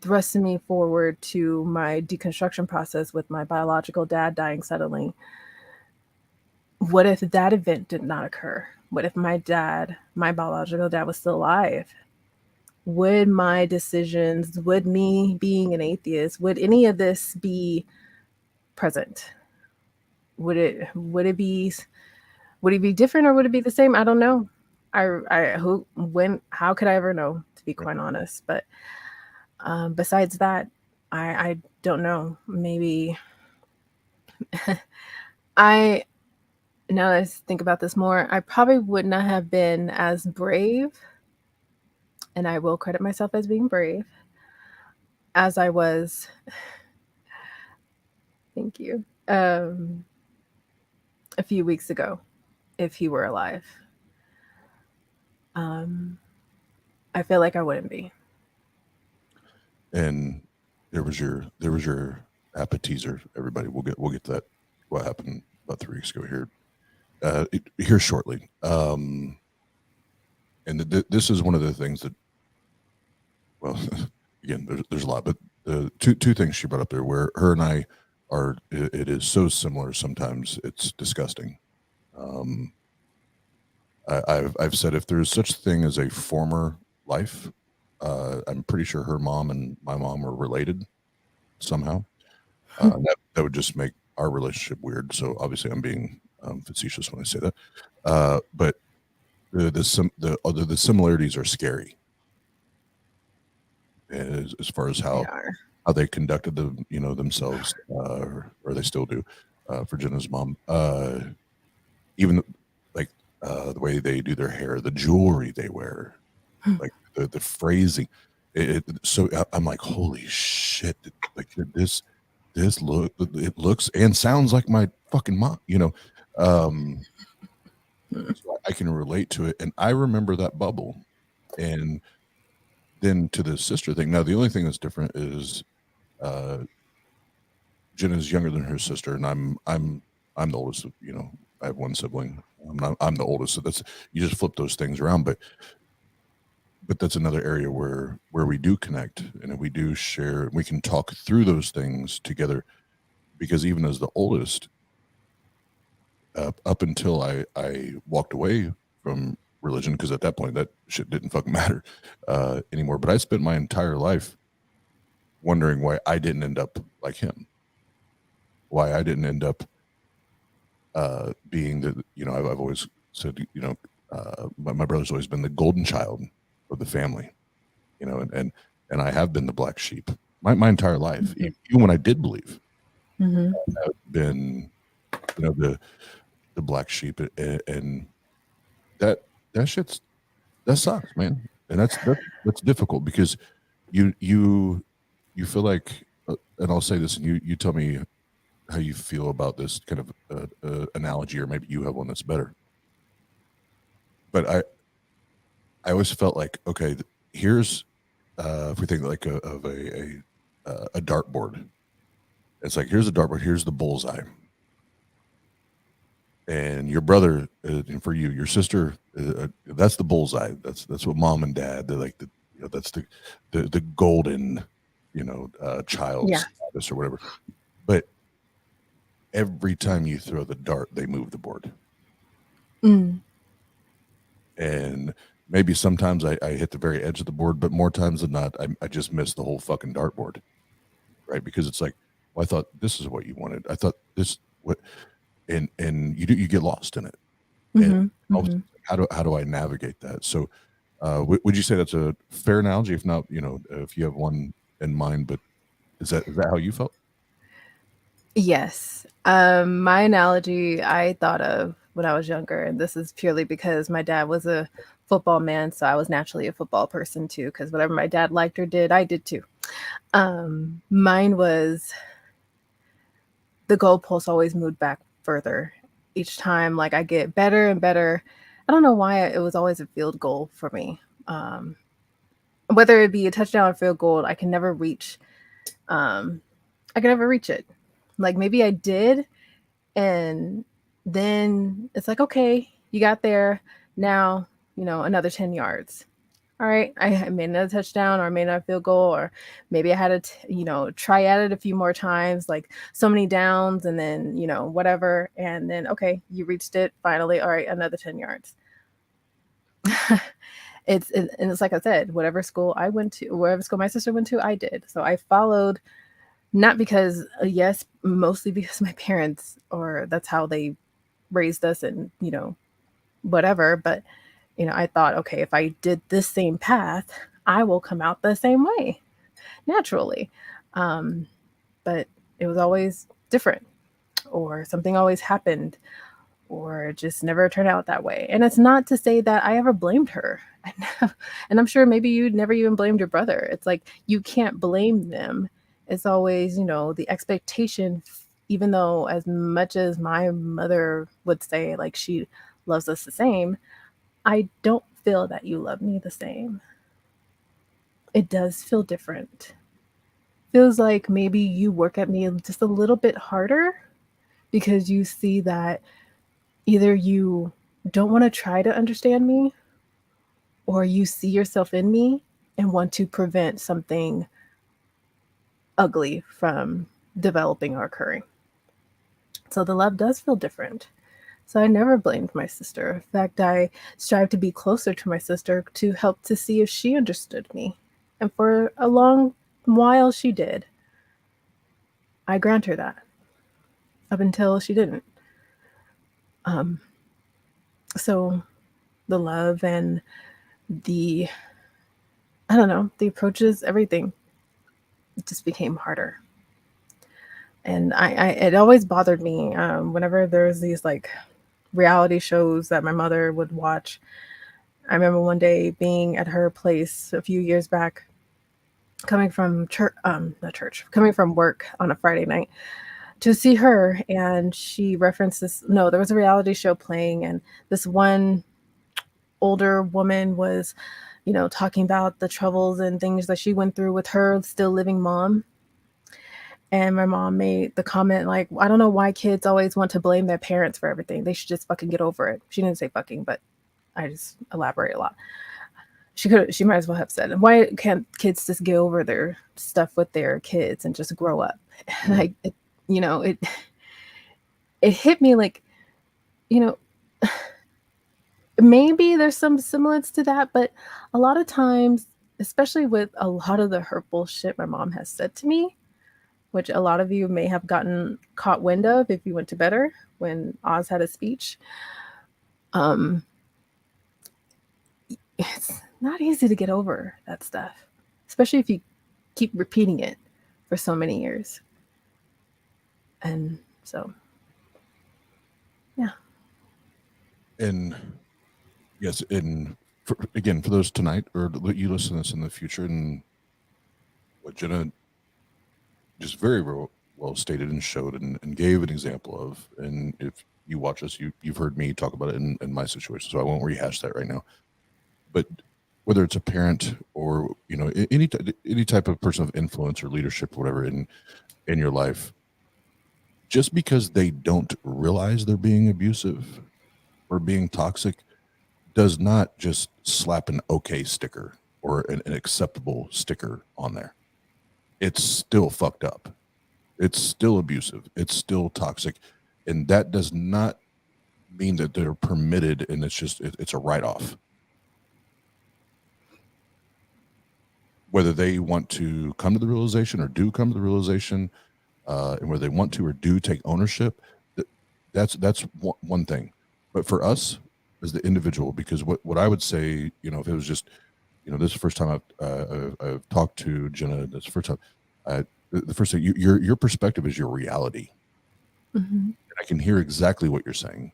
thrusting me forward to my deconstruction process with my biological dad dying suddenly. What if that event did not occur? What if my biological dad was still alive? Would my decisions, would me being an atheist, would any of this be present? Would it be different, or would it be the same? I don't know. How could I ever know, to be quite honest? But besides that, I don't know. Maybe now that I think about this more, I probably would not have been as brave, and I will credit myself as being brave, as I was. Thank you. A few weeks ago, if he were alive. I feel like I wouldn't be. And there was your appetizer. Everybody, we'll get to that. What happened about 3 weeks ago here shortly. And this is one of the things that, well, again, there's a lot, but the two things she brought up there, where her and I are, it is so similar. Sometimes it's disgusting. I've said, if there's such thing as a former life, I'm pretty sure her mom and my mom were related somehow. That would just make our relationship weird. So obviously I'm being facetious when I say that. But the similarities are scary. As far as how they conducted themselves, or they still do, for Jena's mom. Even like the way they do their hair, the jewelry they wear, like the phrasing. So I'm like, holy shit! Like this it looks and sounds like my fucking mom. So I can relate to it, and I remember that bubble, and then to the sister thing. Now the only thing that's different is Jenna's younger than her sister, and I'm the oldest. I have one sibling. I'm the oldest, so that's, you just flip those things around. But that's another area where we do connect, and we do share. We can talk through those things together, because even as the oldest, up until I walked away from religion, because at that point that shit didn't fucking matter anymore. But I spent my entire life wondering why I didn't end up like him, why I didn't end up being the, I've always said, my brother's always been the golden child of the family, and I have been the black sheep my entire life. Mhm. Even when I did believe, Mhm. I've been, the black sheep, and that sucks, man. And that's difficult, because you feel like, and I'll say this, and you tell me how you feel about this kind of analogy, or maybe you have one that's better. But I always felt like, okay, here's if we think like of a dartboard. It's like, here's a dartboard, here's the bullseye, and your brother, for you, your sister, that's the bullseye. That's what mom and dad, they're like that's the golden, child status or whatever. But every time you throw the dart, they move the board. Mm. And maybe sometimes I hit the very edge of the board, but more times than not, I just miss the whole fucking dartboard, right? Because it's like, well, I thought this is what you wanted. I thought this what, and you get lost in it. And how do I navigate that? So, would you say that's a fair analogy? If not, if you have one in mind, but is that how you felt? Yes. My analogy I thought of when I was younger, and this is purely because my dad was a football man, so I was naturally a football person too, because whatever my dad liked or did, I did too. Mine was the goalposts always moved back further each time. Like, I get better and better. I don't know why it was always a field goal for me. Whether it be a touchdown or field goal, I can never reach. I can never reach it. Like, maybe I did, and then it's like, okay, you got there. Now, another 10 yards. All right, I made another touchdown, or I made another field goal, or maybe I had to, try at it a few more times, like so many downs, and then, whatever. And then, okay, you reached it finally. All right, another 10 yards. It's like I said, whatever school I went to, wherever school my sister went to, I did. So I followed, not because, yes, mostly because my parents, or that's how they raised us, and, whatever. But, I thought, okay, if I did this same path, I will come out the same way naturally. But it was always different, or something always happened, or it just never turned out that way. And it's not to say that I ever blamed her. And I'm sure maybe you'd never even blamed your brother. It's like, you can't blame them. It's always, the expectation, even though as much as my mother would say, like, she loves us the same, I don't feel that you love me the same. It does feel different. Feels like maybe you work at me just a little bit harder, because you see that either you don't want to try to understand me, or you see yourself in me and want to prevent something ugly from developing or occurring. So the love does feel different. So I never blamed my sister. In fact, I strive to be closer to my sister to help to see if she understood me. And for a long while she did. I grant her that. Up until she didn't. So the love and the approaches, everything, it just became harder. And it always bothered me whenever there's these, like, reality shows that my mother would watch. I remember one day being at her place a few years back, coming from coming from work on a Friday night to see her, and she referenced this. No, there was a reality show playing, and this one older woman was, talking about the troubles and things that she went through with her still living mom. And my mom made the comment, like, I don't know why kids always want to blame their parents for everything. They should just fucking get over it. She didn't say fucking, but I just elaborate a lot. She might as well have said, why can't kids just get over their stuff with their kids and just grow up? Like, it hit me like, maybe there's some semblance to that, but a lot of times, especially with a lot of the hurtful shit my mom has said to me, which a lot of you may have gotten caught wind of if you went to Better when Oz had a speech. It's not easy to get over that stuff, especially if you keep repeating it for so many years. And so, yeah. And yes, for those tonight, or you listen to this in the future, and what Jena just very well stated and showed and gave an example of, and if you watch us, you've heard me talk about it in my situation, so I won't rehash that right now. But whether it's a parent or any type of person of influence or leadership or whatever in your life, just because they don't realize they're being abusive or being toxic does not just slap an okay sticker or an acceptable sticker on there. It's still fucked up. It's still abusive. It's still toxic. And that does not mean that they're permitted and it's a write-off. Whether they want to come to the realization or do come to the realization, and whether they want to or do take ownership, that's one thing. But for us as the individual, because what I would say, if it was just, this is the first time I've talked to Jena. This is the first time. The first thing, your perspective is your reality. Mm-hmm. And I can hear exactly what you're saying,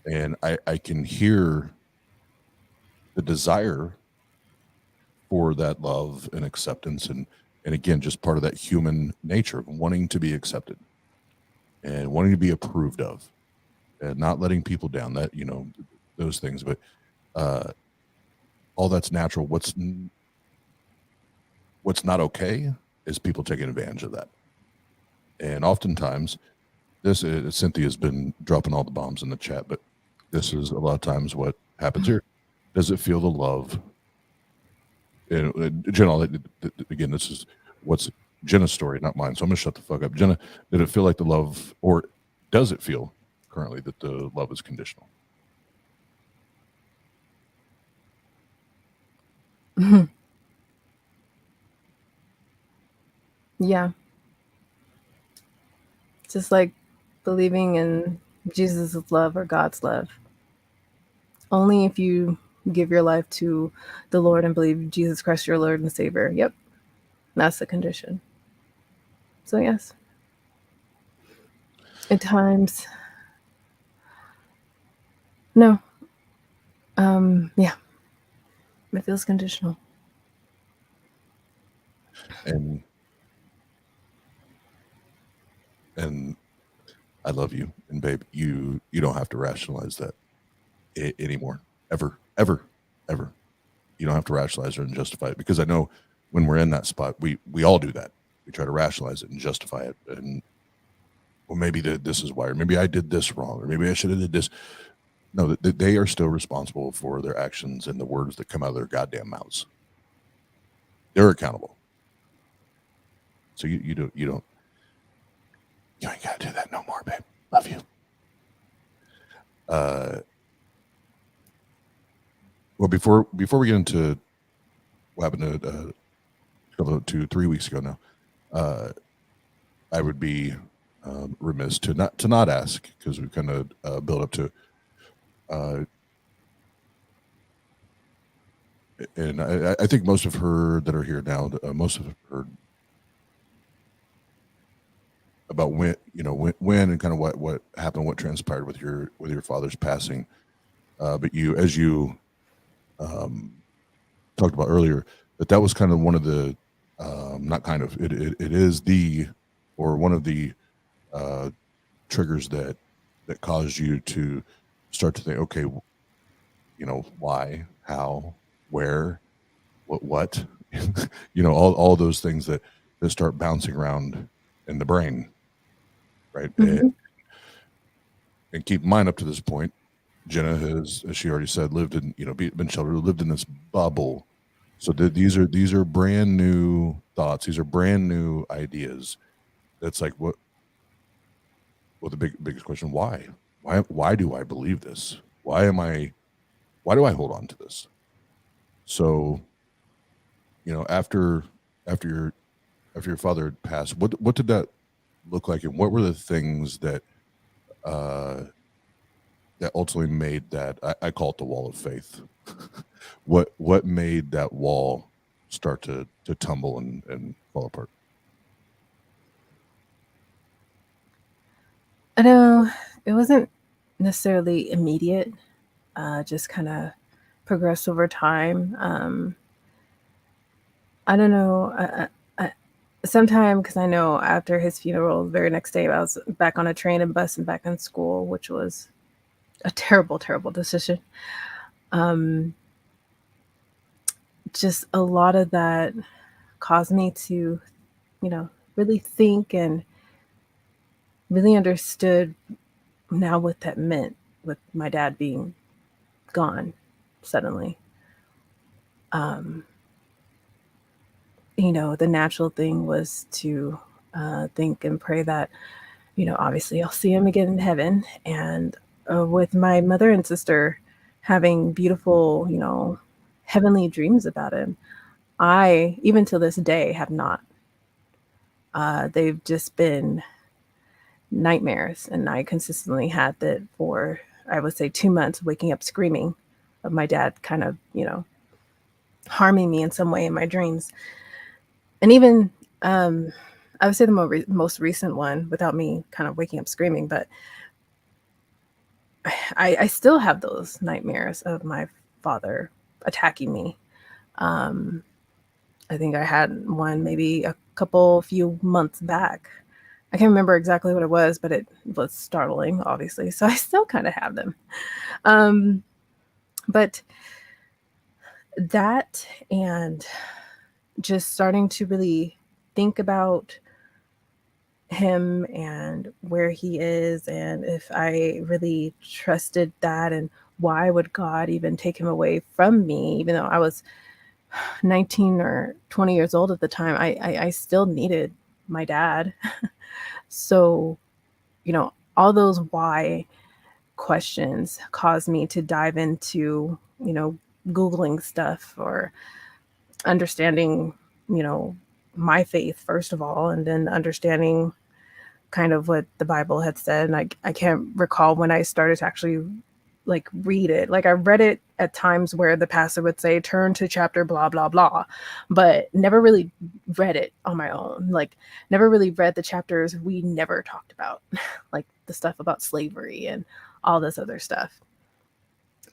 and I can hear the desire for that love and acceptance, and again, just part of that human nature of wanting to be accepted and wanting to be approved of, and not letting people down. That those things, but all that's natural. What's not okay is people taking advantage of that. And oftentimes, this is, Cynthia's been dropping all the bombs in the chat, but this is a lot of times what happens here. Does it feel the love? And Jena, again, this is what's Jena's story, not mine. So I'm going to shut the fuck up. Jena, did it feel like the love, or does it feel currently that the love is conditional? Yeah. Just like believing in Jesus' love or God's love. Only if you give your life to the Lord and believe Jesus Christ, your Lord and Savior. Yep. That's the condition. So, yes. At times, no. Yeah. It feels conditional. And I love you, and babe, you don't have to rationalize that anymore, ever. You don't have to rationalize it and justify it, because I know when we're in that spot, we all do that. We try to rationalize it and justify it, and well, maybe this is why, or maybe I did this wrong, or maybe I should have did this. No, they are still responsible for their actions and the words that come out of their goddamn mouths. They're accountable. So you ain't gotta do that no more, babe. Love you. Well, before we get into what happened to 3 weeks ago now, I would be remiss to not ask, because we kind of built up to, and I think most of her that are here now, most of her about when and kind of what happened, what transpired with your father's passing. But as you talked about earlier, that was kind of one of the not kind of it is the or one of the triggers that caused you to start to think, okay, why, how, where, what all those things that start bouncing around in the brain, right? Mhm. And keep in mind, up to this point, Jena has, as she already said, lived in been sheltered, lived in this bubble. So these are brand new thoughts. These are brand new ideas. That's like what the biggest question: why do I believe this? Why do I hold on to this? So, after your father had passed, what did that look like, and what were the things that that ultimately made that, I call it the wall of faith? what made that wall start to tumble and fall apart? I know it wasn't necessarily immediate, just kind of progressed over time. I don't know. Sometime, because I know after his funeral, the very next day, I was back on a train and bus and back in school, which was a terrible, terrible decision. Just a lot of that caused me to, really think and really understood now what that meant with my dad being gone suddenly. The natural thing was to think and pray that, obviously I'll see him again in heaven. And with my mother and sister having beautiful, heavenly dreams about him, I, even to this day, have not. They've just been nightmares. And I consistently had that for, I would say, 2 months, waking up screaming of my dad kind of, harming me in some way in my dreams. And even, I would say the most recent one, without me kind of waking up screaming, but I still have those nightmares of my father attacking me. I think I had one maybe few months back. I can't remember exactly what it was, but it was startling, obviously. So I still kind of have them. But that, and just starting to really think about him and where he is, and if I really trusted that, and why would God even take him away from me, even though I was 19 or 20 years old at the time. I still needed my dad. So, all those why questions caused me to dive into, Googling stuff or understanding, my faith, first of all, and then understanding kind of what the Bible had said. And I can't recall when I started to actually read it. I read it at times where the pastor would say, turn to chapter blah, blah, blah, but never really read it on my own. Never really read the chapters we never talked about, like the stuff about slavery and all this other stuff.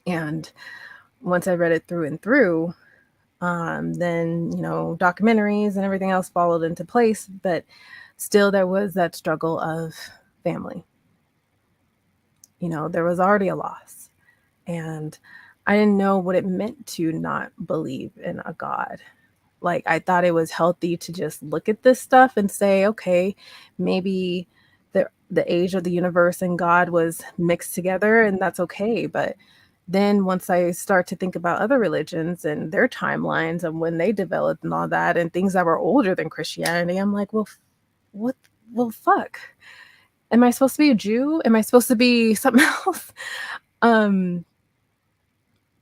And once I read it through and through, then, documentaries and everything else followed into place, but still there was that struggle of family. There was already a loss, and I didn't know what it meant to not believe in a God. I thought it was healthy to just look at this stuff and say, okay, maybe the age of the universe and God was mixed together, and that's okay. But then once I start to think about other religions and their timelines and when they developed and all that, and things that were older than Christianity, I'm like, well, what? Well, fuck. Am I supposed to be a Jew? Am I supposed to be something else?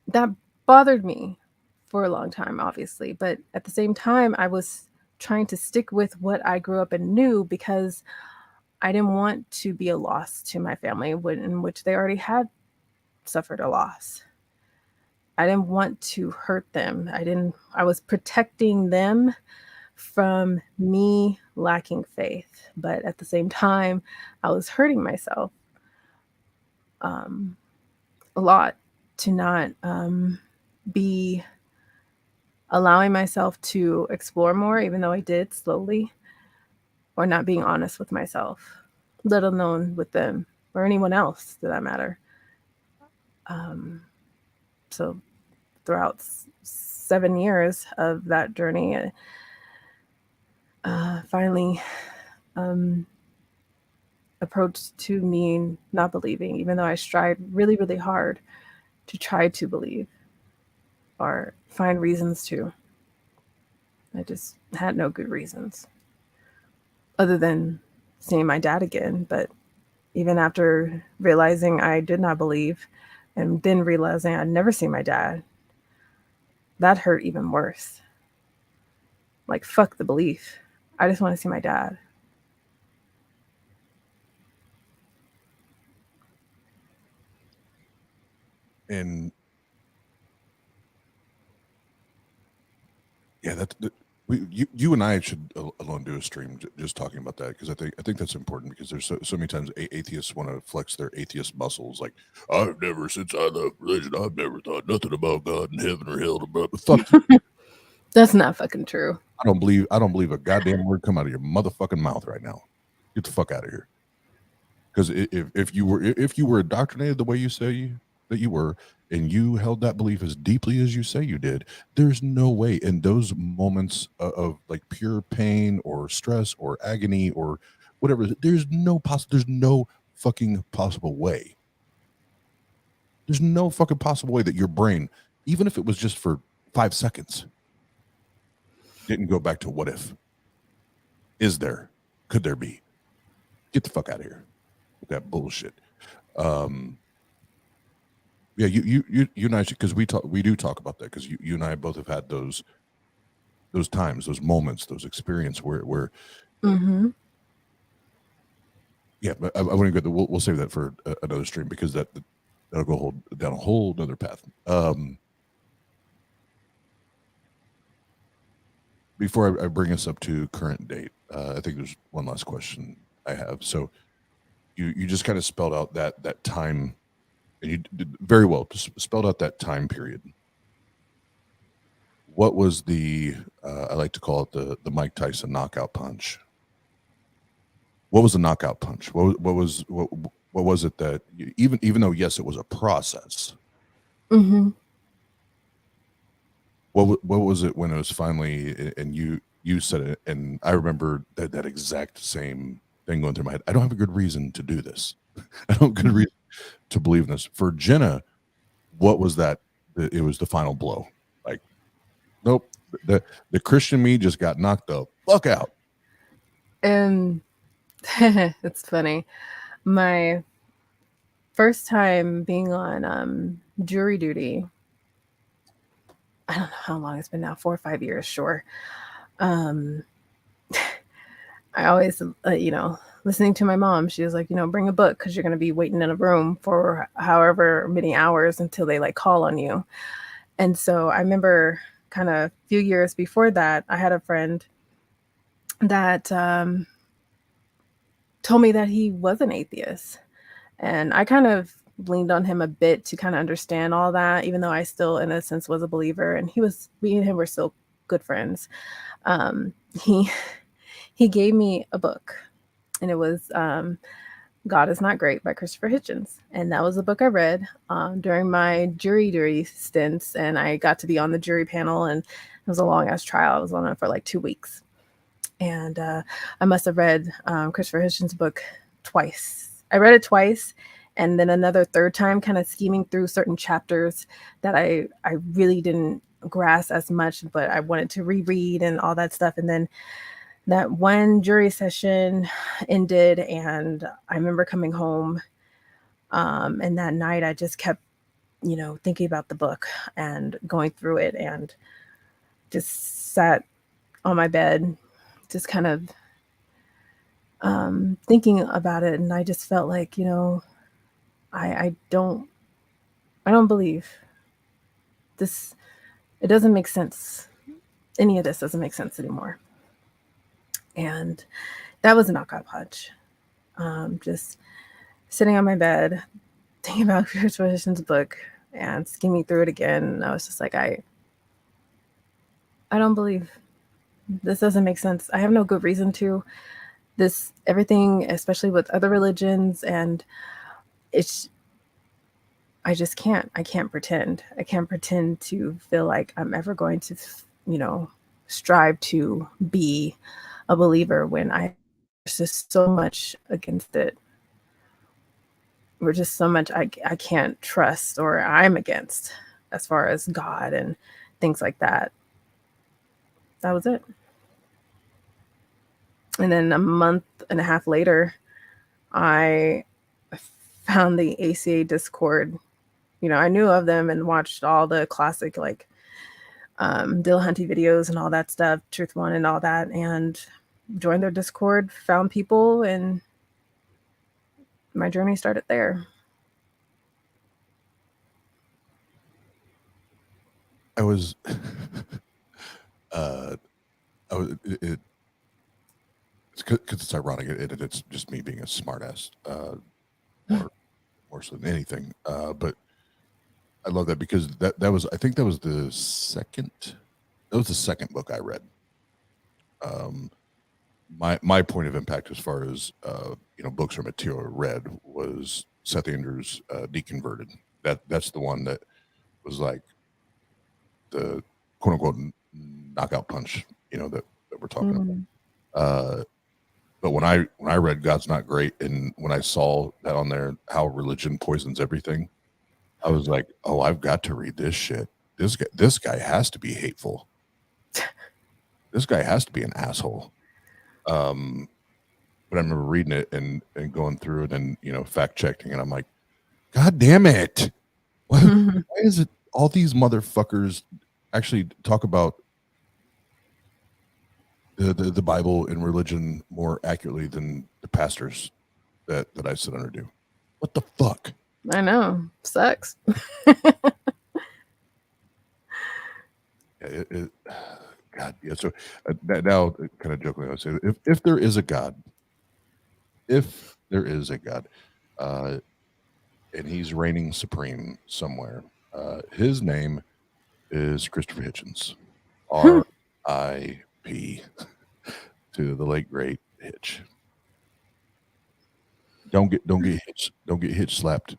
That bothered me for a long time, obviously. But at the same time, I was trying to stick with what I grew up and knew, because I didn't want to be a loss to my family, in which they already had suffered a loss. I didn't want to hurt them. I was protecting them from me lacking faith. But at the same time, I was hurting myself a lot to not be allowing myself to explore more, even though I did slowly, or not being honest with myself, let alone with them or anyone else for that matter. So throughout 7 years of that journey, finally approached to me not believing, even though I strived really, really hard to try to believe or find reasons to. I just had no good reasons other than seeing my dad again. But even after realizing I did not believe and then realizing I'd never seen my dad, that hurt even worse. Like, fuck the belief. I just want to see my dad. And yeah, you and I should alone do a stream just talking about that, because I think that's important, because there's so many times atheists want to flex their atheist muscles, like, I've never, since I left religion, I've never thought nothing about God in heaven or hell. But fuck you. That's not fucking true. I don't believe a goddamn word come out of your motherfucking mouth right now. Get the fuck out of here. Because if you were indoctrinated the way you say that you were, and you held that belief as deeply as you say you did, there's no way in those moments of like pure pain or stress or agony or whatever, there's no fucking possible way. There's no fucking possible way that your brain, even if it was just for 5 seconds, didn't go back to what if. Is there? Could there be? Get the fuck out of here with that bullshit. Yeah, you and I, because we do talk about that, because you and I both have had those times, those moments, those experiences where yeah, but I want to go. We'll save that for another stream, because that'll go down a whole another path. Before I bring us up to current date, I think there's one last question I have. So you just kind of spelled out that time. And you did very well, spelled out that time period. What was the, I like to call it the Mike Tyson knockout punch? What was the knockout punch? What was it that, even though, yes, it was a process. Mm-hmm. What was it when it was finally, and you said it, and I remember that exact same thing going through my head. I don't have a good reason to do this. I don't have a good reason to believe in this. For Jena, what was that? It was the final blow. Like, nope, the Christian me just got knocked the fuck out. And it's funny. My first time being on jury duty, I don't know how long it's been now, 4 or 5 years, sure. I always, listening to my mom, she was like, bring a book, because you're going to be waiting in a room for however many hours until they like call on you. And so I remember kind of a few years before that, I had a friend that told me that he was an atheist. And I kind of leaned on him a bit to kind of understand all that, even though I still, in a sense, was a believer. And we and him were still good friends. He gave me a book, and it was God Is Not Great by Christopher Hitchens. And that was the book I read during my jury duty stints. And I got to be on the jury panel, and it was a long ass trial. I was on it for like 2 weeks. And I must have read Christopher Hitchens' book twice. I read it twice, and then another third time, kind of scheming through certain chapters that I really didn't grasp as much, but I wanted to reread and all that stuff. And then that one jury session ended, and I remember coming home, and that night I just kept, thinking about the book and going through it, and just sat on my bed, just kind of thinking about it. And I just felt like, I don't believe this. It doesn't make sense. Any of this doesn't make sense anymore. And that was a knockout punch. Just sitting on my bed, thinking about Christian's book and skimming through it again. And I was just like, I don't believe this. Doesn't make sense. I have no good reason to. This everything, especially with other religions, and I just can't. I can't pretend. I can't pretend to feel like I'm ever going to, strive to be a believer when there's just so much against it. We're just so much I can't trust, or I'm against, as far as God and things like that. That was it. And then a month and a half later, I found the ACA Discord. I knew of them and watched all the classic like Dill Hunty videos and all that stuff, Truth One and all that, and joined their Discord, found people, and my journey started there. It's because it's ironic. It's just me being a smartass, more so than anything. But I love that because that was, I think that was the second book I read. My point of impact as far as books or material I read was Seth Andrews' Deconverted. That's the one that was like the quote unquote knockout punch, that we're talking about. But when I read God's Not Great, and when I saw that on there, how religion poisons everything, I was like, oh, I've got to read this shit. This guy has to be hateful. This guy has to be an asshole. But I remember reading it and going through it and fact checking, and I'm like, God damn it! Why is it all these motherfuckers actually talk about the Bible and religion more accurately than the pastors that I sit under do? What the fuck? I know. Sucks. God, yeah. So now, kind of jokingly, I would say, if there is a God, and he's reigning supreme somewhere, his name is Christopher Hitchens, R.I.P. to the late great Hitch. Don't get Hitch slapped.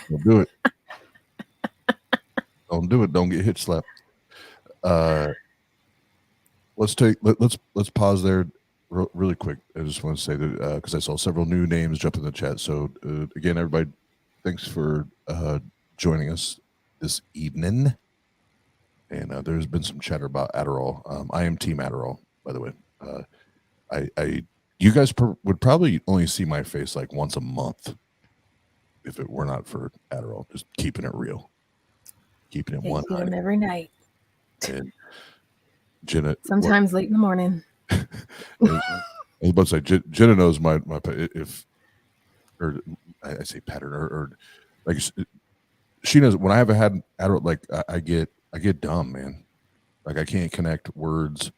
Don't do it. Don't do it. Don't get Hitch slapped. Let's pause there really quick. I just want to say that because I saw several new names jump in the chat. So again, everybody, thanks for joining us this evening. And there's been some chatter about Adderall. I am Team Adderall, by the way. You guys would probably only see my face like once a month if it were not for Adderall. Just keeping it real, keeping it one. Them every night. And Jena, sometimes late in the morning. I was about to say, Jena knows my I say pattern or like she knows when I have had Adderall, like I get dumb, man. Like I can't connect words,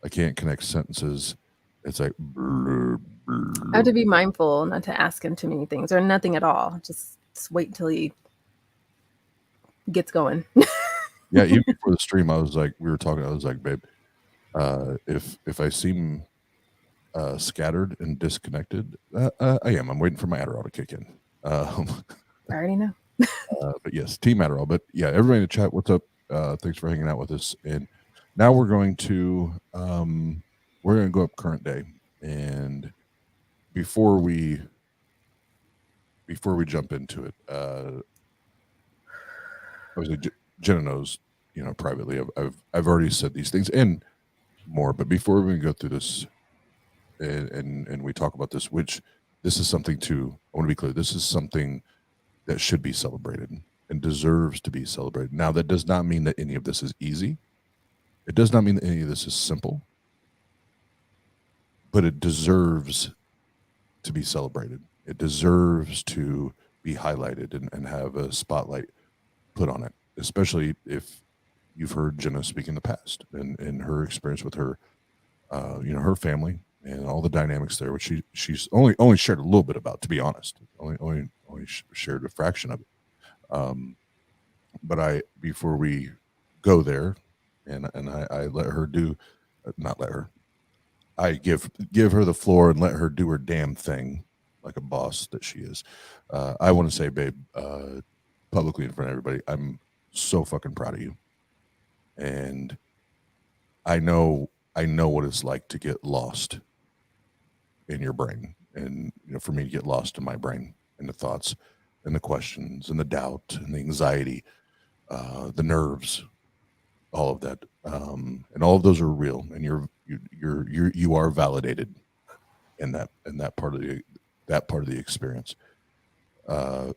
I can't connect sentences. It's like blur, blur. I have to be mindful not to ask him too many things or nothing at all. Just wait until he gets going. Yeah, even before the stream, I was like, I was like, babe, if I seem scattered and disconnected, I am. I'm waiting for my Adderall to kick in. I already know. But yes, Team Adderall. But yeah, everybody in the chat, what's up? Thanks for hanging out with us. And now we're going to go up current day. And before we jump into it, obviously Jena knows, privately, I've already said these things and more. But before we go through this and we talk about this, which this is something I want to be clear, this is something that should be celebrated and deserves to be celebrated. Now, that does not mean that any of this is easy. It does not mean that any of this is simple, but it deserves to be celebrated. It deserves to be highlighted and have a spotlight put on it, especially if you've heard Jena speak in the past and her experience with her her family and all the dynamics there, which she's only shared a little bit about, to be honest. Only shared a fraction of it. But before we go there, and I let her do, not let her, I give her the floor and let her do her damn thing like a boss that she is. I want to say, babe, publicly in front of everybody, I'm so fucking proud of you. And I know what it's like to get lost in your brain, and for me to get lost in my brain, and the thoughts and the questions and the doubt and the anxiety, the nerves, all of that, and all of those are real, and you are validated in that part of the experience. But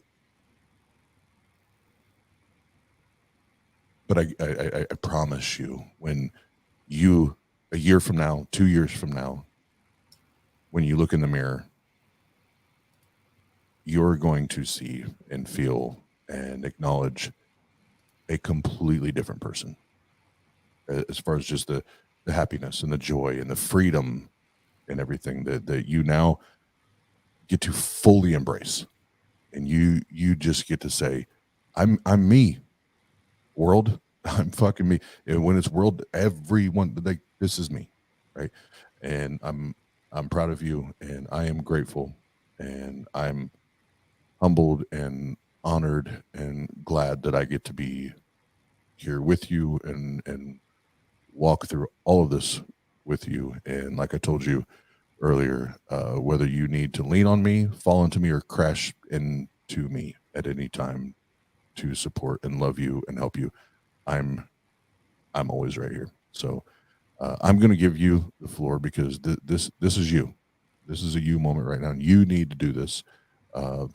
I promise you, when you, a year from now, 2 years from now, when you look in the mirror, you're going to see and feel and acknowledge a completely different person, as far as just the happiness and the joy and the freedom and everything that you now get to fully embrace. And you just get to say, I'm me, world. I'm fucking me. And when it's world, everyone, like, this is me, right? And I'm proud of you, and I am grateful, and I'm humbled and honored and glad that I get to be here with you and walk through all of this with you. And like I told you earlier, whether you need to lean on me, fall into me, or crash into me at any time to support and love you and help you, I'm always right here. So I'm going to give you the floor, because this is you. This is a you moment right now. And you need to do this.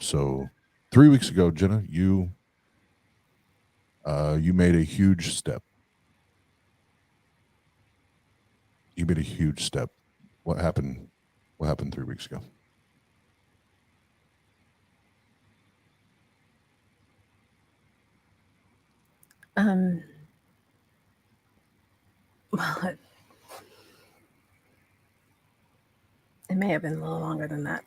So 3 weeks ago, Jena, you made a huge step. You made a huge step. What happened? What happened 3 weeks ago? Well, it may have been a little longer than that.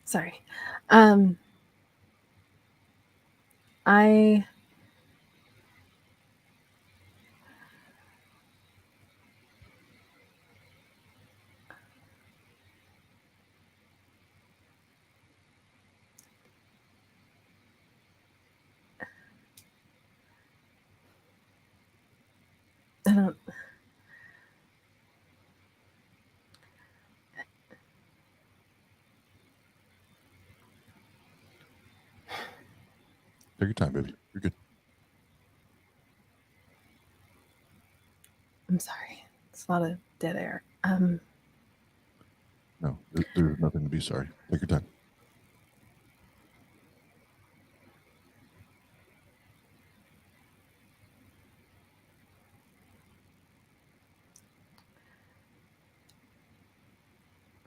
Sorry. I don't. Take your time, baby. You're good. I'm sorry. It's a lot of dead air. No, there's nothing to be sorry. Take your time.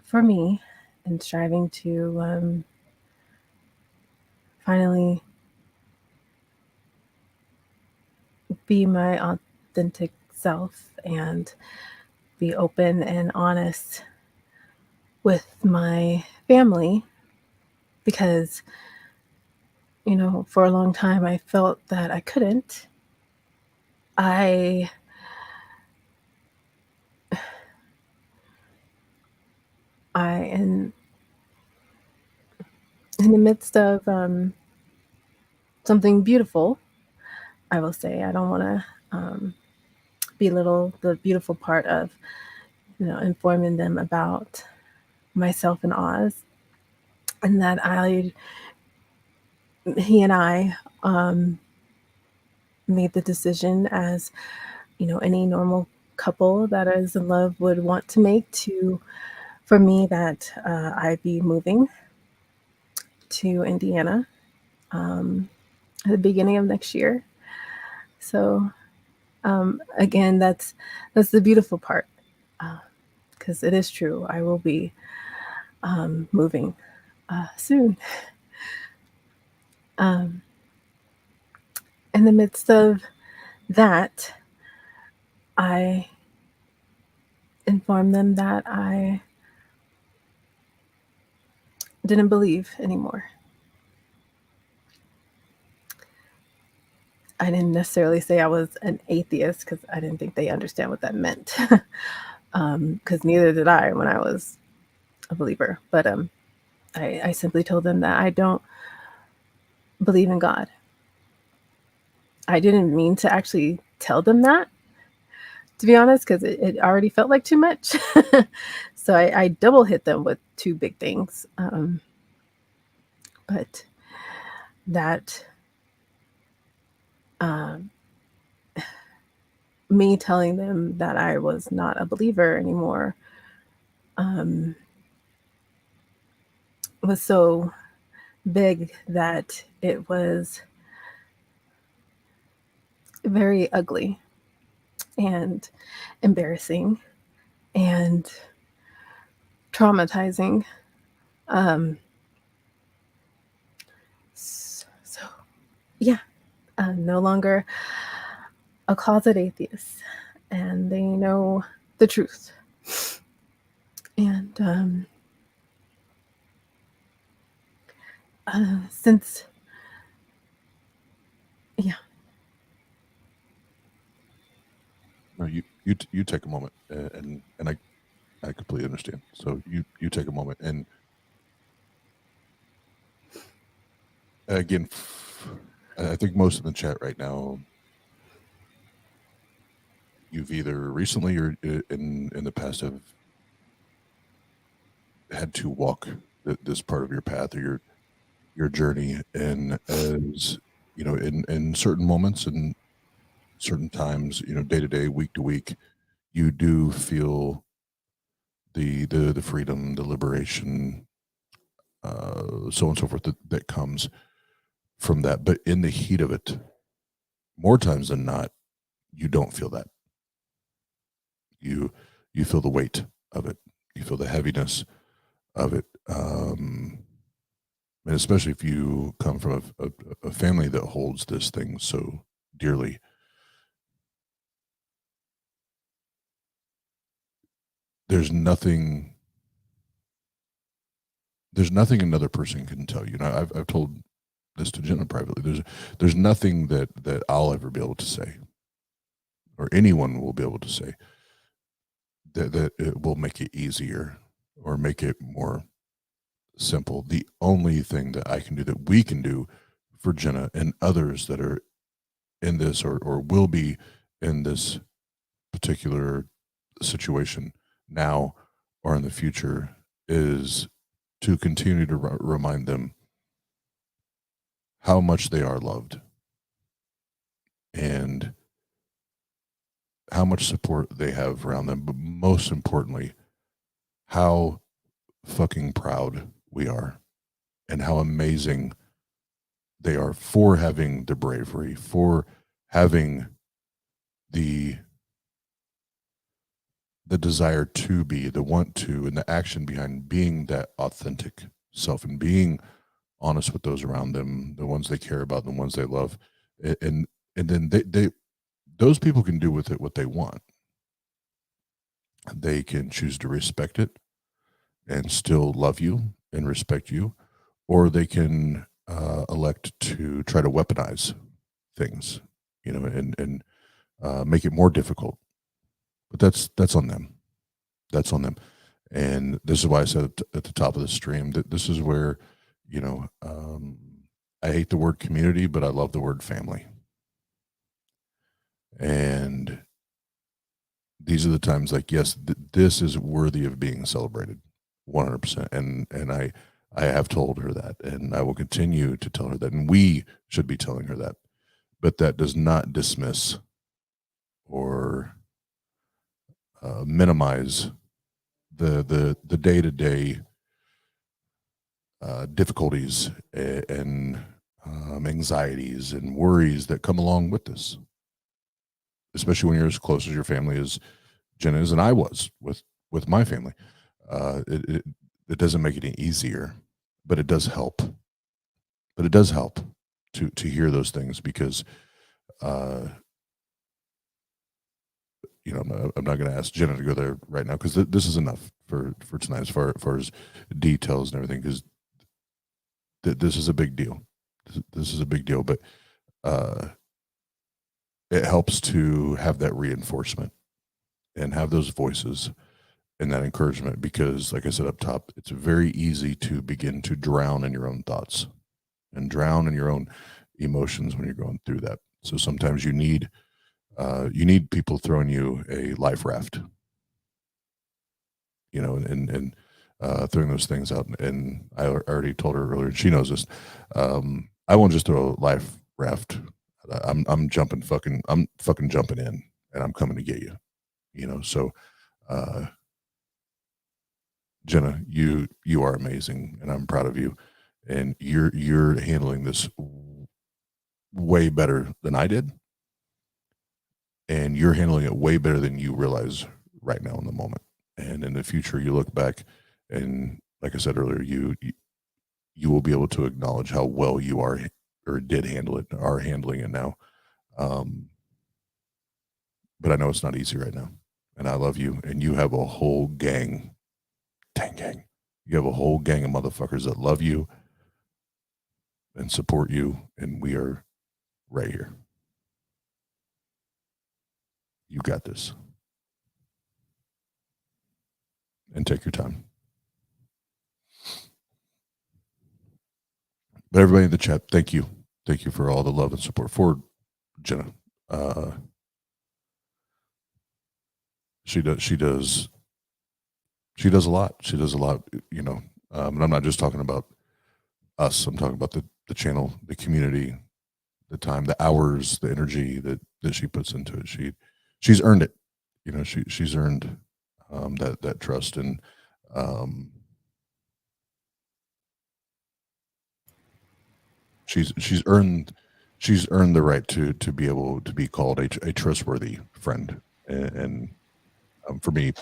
For me, in striving to finally be my authentic self and be open and honest with my family, because for a long time I felt that I couldn't. I in the midst of something beautiful, I will say, I don't want to belittle the beautiful part of informing them about myself and Oz, and that he and I made the decision, as any normal couple that is in love would want to make, for me, that I'd be moving to Indiana at the beginning of next year. So again, that's the beautiful part. because it is true. I will be moving soon. In the midst of that, I informed them that I didn't believe anymore. I didn't necessarily say I was an atheist because I didn't think they understand what that meant. Because neither did I when I was a believer. But I simply told them that I don't believe in God. I didn't mean to actually tell them that, to be honest, because it already felt like too much. So I double hit them with two big things. But that me telling them that I was not a believer anymore was so big that it was very ugly and embarrassing and traumatizing. So yeah, I'm no longer a closet atheist, and they know the truth. And since, yeah. No, you take a moment, and I completely understand. So you take a moment, and again, I think most in the chat right now, you've either recently or in the past have had to walk this part of your path or your journey, and as you know, in certain moments and certain times, you know, day to day, week to week, you do feel the freedom, the liberation, so on and so forth that comes from that. But in the heat of it, more times than not, you don't feel that. You feel the weight of it. You feel the heaviness of it. And especially if you come from a family that holds this thing so dearly. There's nothing another person can tell you. Now, I've told this to Jena privately. There's nothing that I'll ever be able to say, or anyone will be able to say, that it will make it easier or make it more simple. The only thing that I can do, that we can do for Jena and others that are in this or will be in this particular situation now or in the future, is to continue to remind them how much they are loved and how much support they have around them, but most importantly, how fucking proud we are and how amazing they are for having the bravery, for having the desire to be, the want to, and the action behind being that authentic self and being honest with those around them, the ones they care about, the ones they love. And then they those people can do with it what they want. They can choose to respect it and still love you and respect you, or they can elect to try to weaponize things, you know, and make it more difficult. But that's on them. That's on them. And this is why I said at the top of the stream that this is where, you know, I hate the word community, but I love the word family. And these are the times like, yes, this is worthy of being celebrated 100%. And I have told her that, and I will continue to tell her that, and we should be telling her that. But that does not dismiss or minimize the day-to-day difficulties and anxieties and worries that come along with this, especially when you're as close as your family is Jena is, and I was with my family. It doesn't make it any easier, but it does help. But it does help to hear those things because, you know, I'm not going to ask Jena to go there right now because this is enough for tonight as far as details and everything, because this is a big deal. This is a big deal, but it helps to have that reinforcement and have those voices and that encouragement, because like I said up top, it's very easy to begin to drown in your own thoughts and drown in your own emotions when you're going through that. So sometimes you need people throwing you a life raft, you know, and throwing those things out. And I already told her earlier, and she knows this. I won't just throw a life raft. I'm fucking jumping in, and I'm coming to get you, you know. So, Jena, you are amazing, and I'm proud of you, and you're handling this way better than I did, and you're handling it way better than you realize right now in the moment. And in the future, you look back, and like I said earlier, you will be able to acknowledge how well you are or did handle it, are handling it now. But I know it's not easy right now, and I love you, and you have a whole gang. Tang gang. You have a whole gang of motherfuckers that love you and support you, and we are right here. You got this. And take your time. But everybody in the chat, thank you. Thank you for all the love and support for Jena. She does a lot. She does a lot, you know. And I'm not just talking about us. I'm talking about the channel, the community, the time, the hours, the energy that she puts into it. She's earned it. You know, she's earned that trust, and she's earned the right to be able to be called a trustworthy friend, and for me,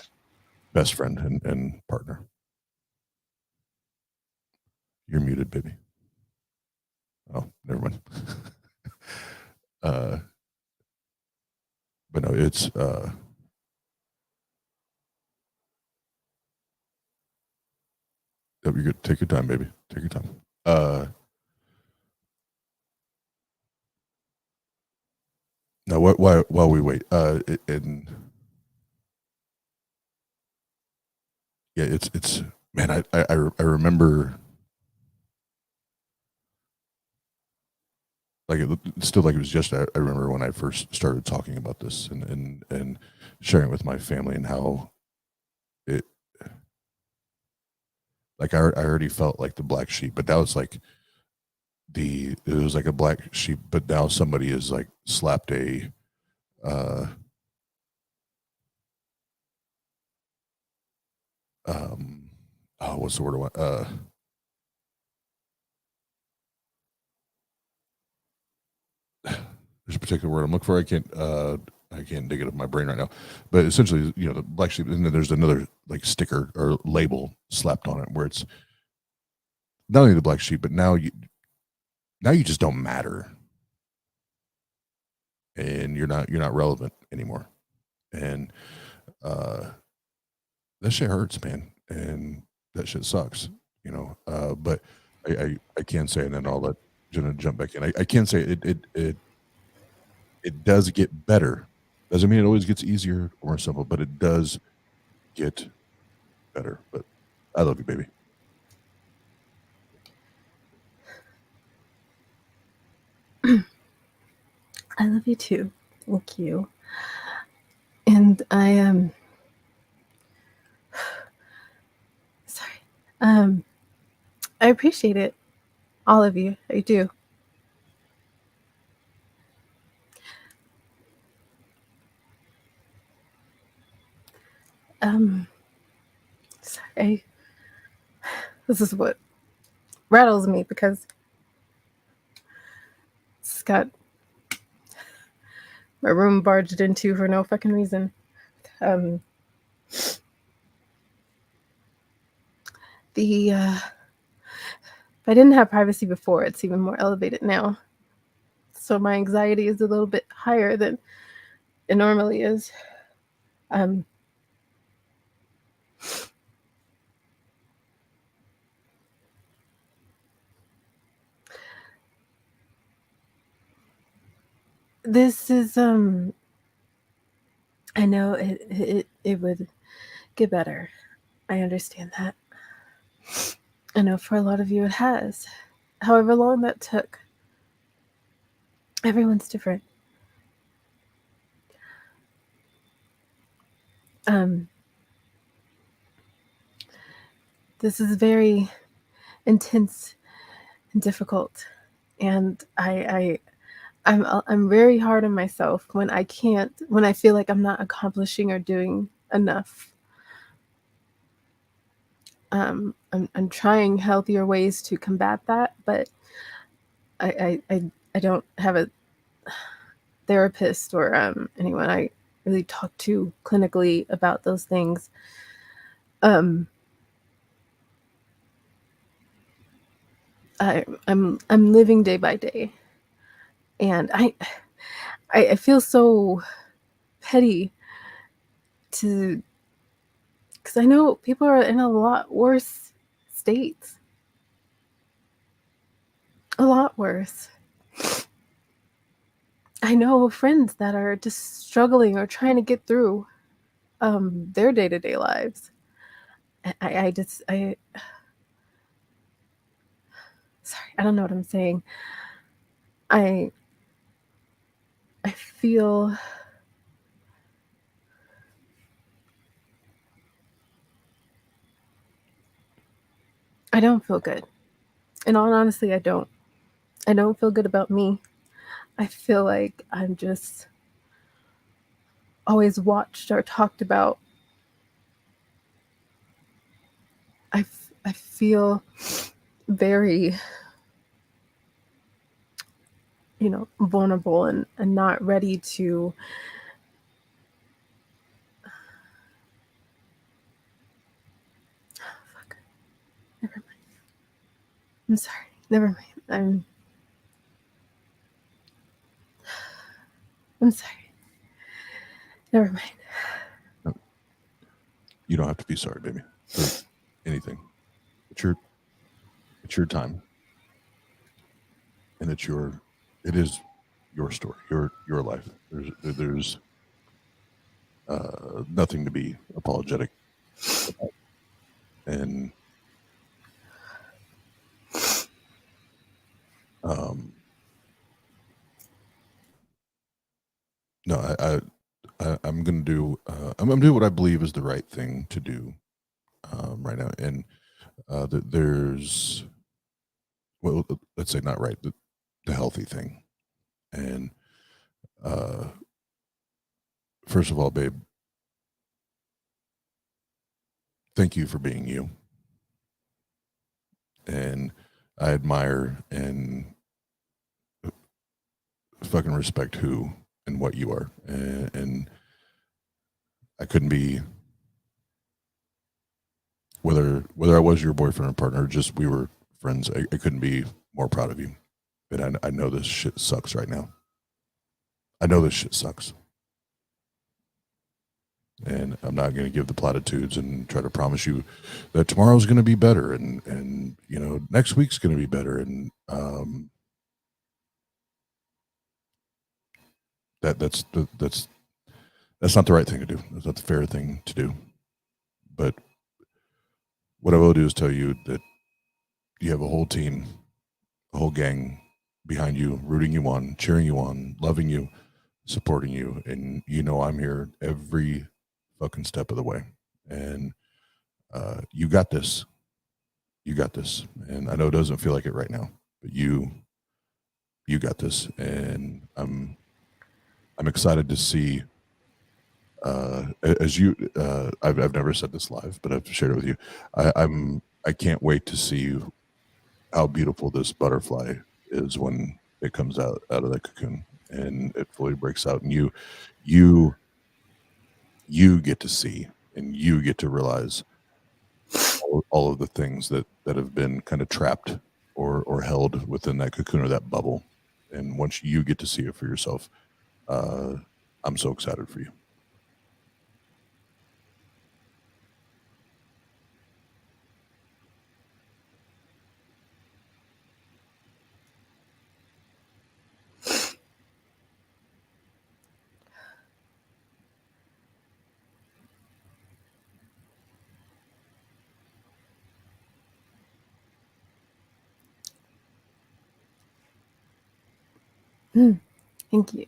best friend and partner. You're muted, baby. Oh, never mind. But no, it's you're good. Take your time, baby. Take your time. Now, while we wait, and yeah, it's man, I remember, like it's still like it was just. I remember when I first started talking about this and sharing it with my family, and how it, like I already felt like the black sheep, but that was like it was like a black sheep, but now somebody is like slapped a what's the word I want? There's a particular word I'm looking for. I can't dig it up in my brain right now. But essentially, you know, the black sheep, and then there's another like sticker or label slapped on it where it's not only the black sheep, but now you just don't matter, and you're not relevant anymore, and that shit hurts, man, and that shit sucks, you know. But I can say, and then I'll let Jena jump back in. I can say it does get better. Doesn't mean it always gets easier or more simple, but it does get better. But I love you, baby. I love you too. Thank you. And I am sorry. I appreciate it. All of you. I do. Sorry. This is what rattles me, because it's got my room barged into for no fucking reason. If I didn't have privacy before, it's even more elevated now. So my anxiety is a little bit higher than it normally is. This is I know it would get better. I understand that. I know for a lot of you it has. However long that took. Everyone's different. This is very intense and difficult, and I'm very hard on myself when I feel like I'm not accomplishing or doing enough. I'm trying healthier ways to combat that, but I don't have a therapist or anyone I really talk to clinically about those things. I'm living day by day, and I feel so petty because I know people are in a lot worse states. A lot worse. I know friends that are just struggling or trying to get through their day-to-day lives. Sorry, I don't know what I'm saying. I feel I don't feel good. In all honesty, I don't feel good about me. I feel like I'm just always watched or talked about. I feel very, vulnerable and not ready to Never mind. I'm sorry. Never mind. I'm sorry. Never mind. You don't have to be sorry, baby, for anything. It's your time, and it is your story, your life. There's nothing to be apologetic about. And no, I'm gonna do I'm gonna do what I believe is the right thing to do right now, and there's, well, let's say not right, the healthy thing. And first of all, babe, thank you for being you. And I admire and fucking respect who and what you are. And I couldn't be, whether I was your boyfriend or partner, just we were friends, I couldn't be more proud of you. But I know this shit sucks right now. I know this shit sucks. And I'm not going to give the platitudes and try to promise you that tomorrow's going to be better and next week's going to be better. And that's not the right thing to do. That's not the fair thing to do. But what I will do is tell you that you have a whole team, a whole gang behind you, rooting you on, cheering you on, loving you, supporting you. And I'm here every fucking step of the way. And you got this. You got this. And I know it doesn't feel like it right now, but you got this. And I'm excited to see, as you, I've never said this live, but I've shared it with you. I can't wait to see how beautiful this butterfly is when it comes out of the cocoon and it fully breaks out. And you you get to see and you get to realize all of the things that have been kind of trapped or held within that cocoon or that bubble. And once you get to see it for yourself, I'm so excited for you. Thank you.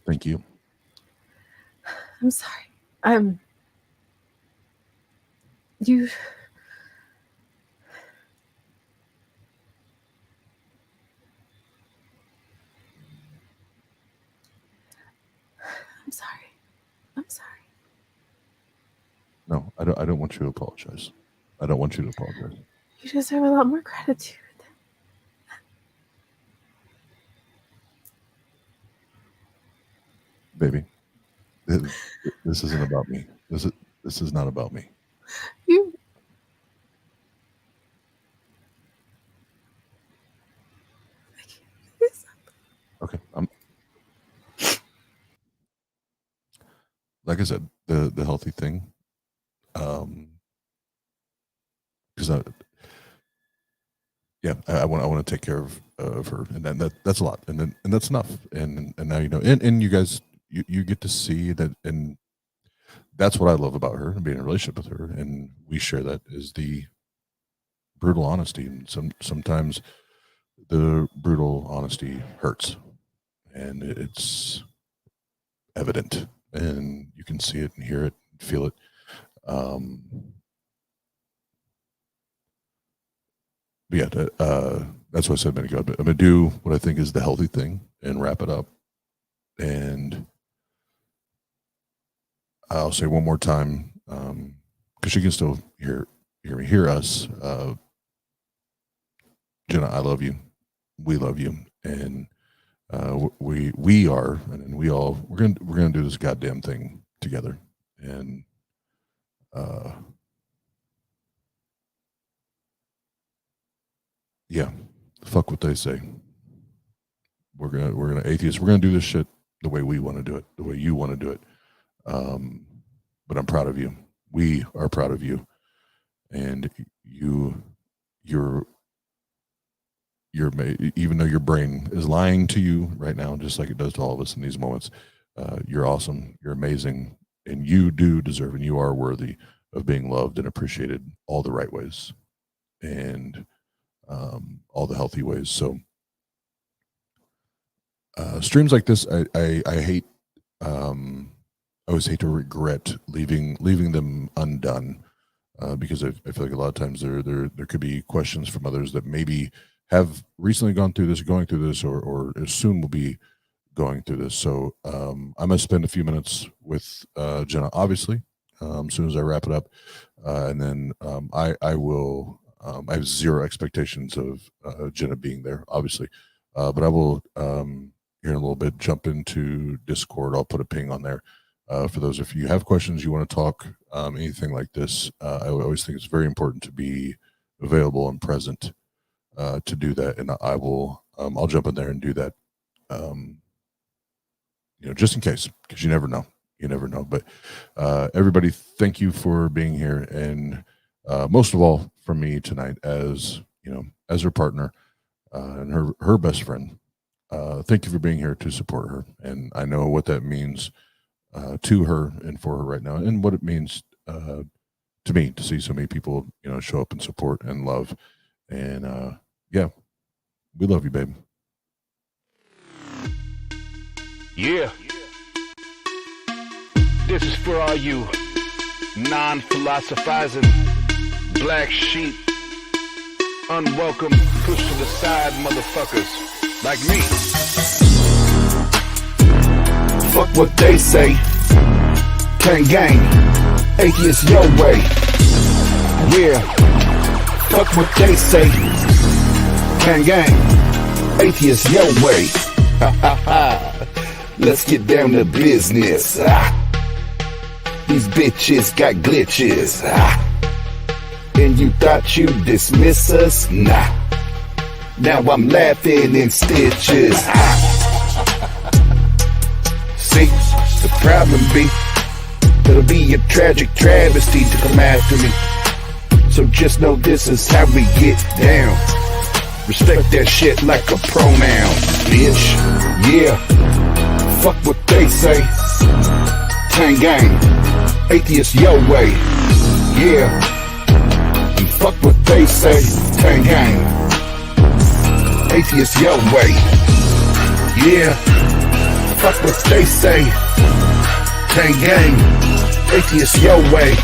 Thank you. I'm sorry. You. I'm sorry. I'm sorry. No, I don't want you to apologize. I don't want you to apologize. You deserve a lot more gratitude. Baby, this isn't about me. This is not about me. You. Okay. Like I said, the healthy thing, because I want to take care of her, and then that's a lot, and that's enough, and now you know, and you guys you get to see that, and that's what I love about her and being in a relationship with her, and we share that is the brutal honesty, and sometimes the brutal honesty hurts, and it's evident, and you can see it and hear it, and feel it. But yeah, that's what I said a minute ago. I'm gonna do what I think is the healthy thing and wrap it up. And I'll say one more time, because she can still hear us. Jena, I love you. We love you, and we are, and we all we're gonna do this goddamn thing together, and yeah, fuck what they say. We're gonna atheist. We're gonna do this shit the way we want to do it, the way you want to do it. But I'm proud of you. We are proud of you, and you're even though your brain is lying to you right now, just like it does to all of us in these moments. You're awesome. You're amazing, and you do deserve, and you are worthy of being loved and appreciated all the right ways, and all the healthy ways. So streams like this, I hate. I always hate to regret leaving them undone, because I feel like a lot of times there could be questions from others that maybe have recently gone through this, going through this, or soon will be going through this. So I'm gonna spend a few minutes with Jena, obviously, as soon as I wrap it up, and then I will. I have zero expectations of Jena being there, obviously, but I will here in a little bit jump into Discord. I'll put a ping on there for those if you have questions, you want to talk, anything like this. I always think it's very important to be available and present to do that, and I will. I'll jump in there and do that. Just in case, because you never know. You never know. But everybody, thank you for being here, and most of all, for me tonight, as as her partner and her best friend. Thank you for being here to support her, and I know what that means to her and for her right now, and what it means to me to see so many people show up and support and love, and yeah, we love you, babe. Yeah. This is for all you non-philosophizing black sheep, unwelcome, pushed to the side motherfuckers like me. Fuck what they say. Tang gang, Atheist Your Way. Yeah. Fuck what they say. Tang gang, Atheist Your Way. Let's get down to business. These bitches got glitches. And you thought you'd dismiss us? Nah. Now I'm laughing in stitches. See, the problem be, it'll be a tragic travesty to come after me. So just know this is how we get down. Respect that shit like a pronoun, bitch. Yeah, fuck what they say. Tang gang, Atheist Your Way. Yeah, and fuck what they say. Tang gang, Atheist Your Way. Yeah, fuck what they say. Tang gang, Atheist Your Way.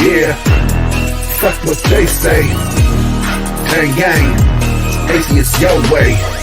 Yeah, fuck what they say. Tang gang, Atheist Your Way.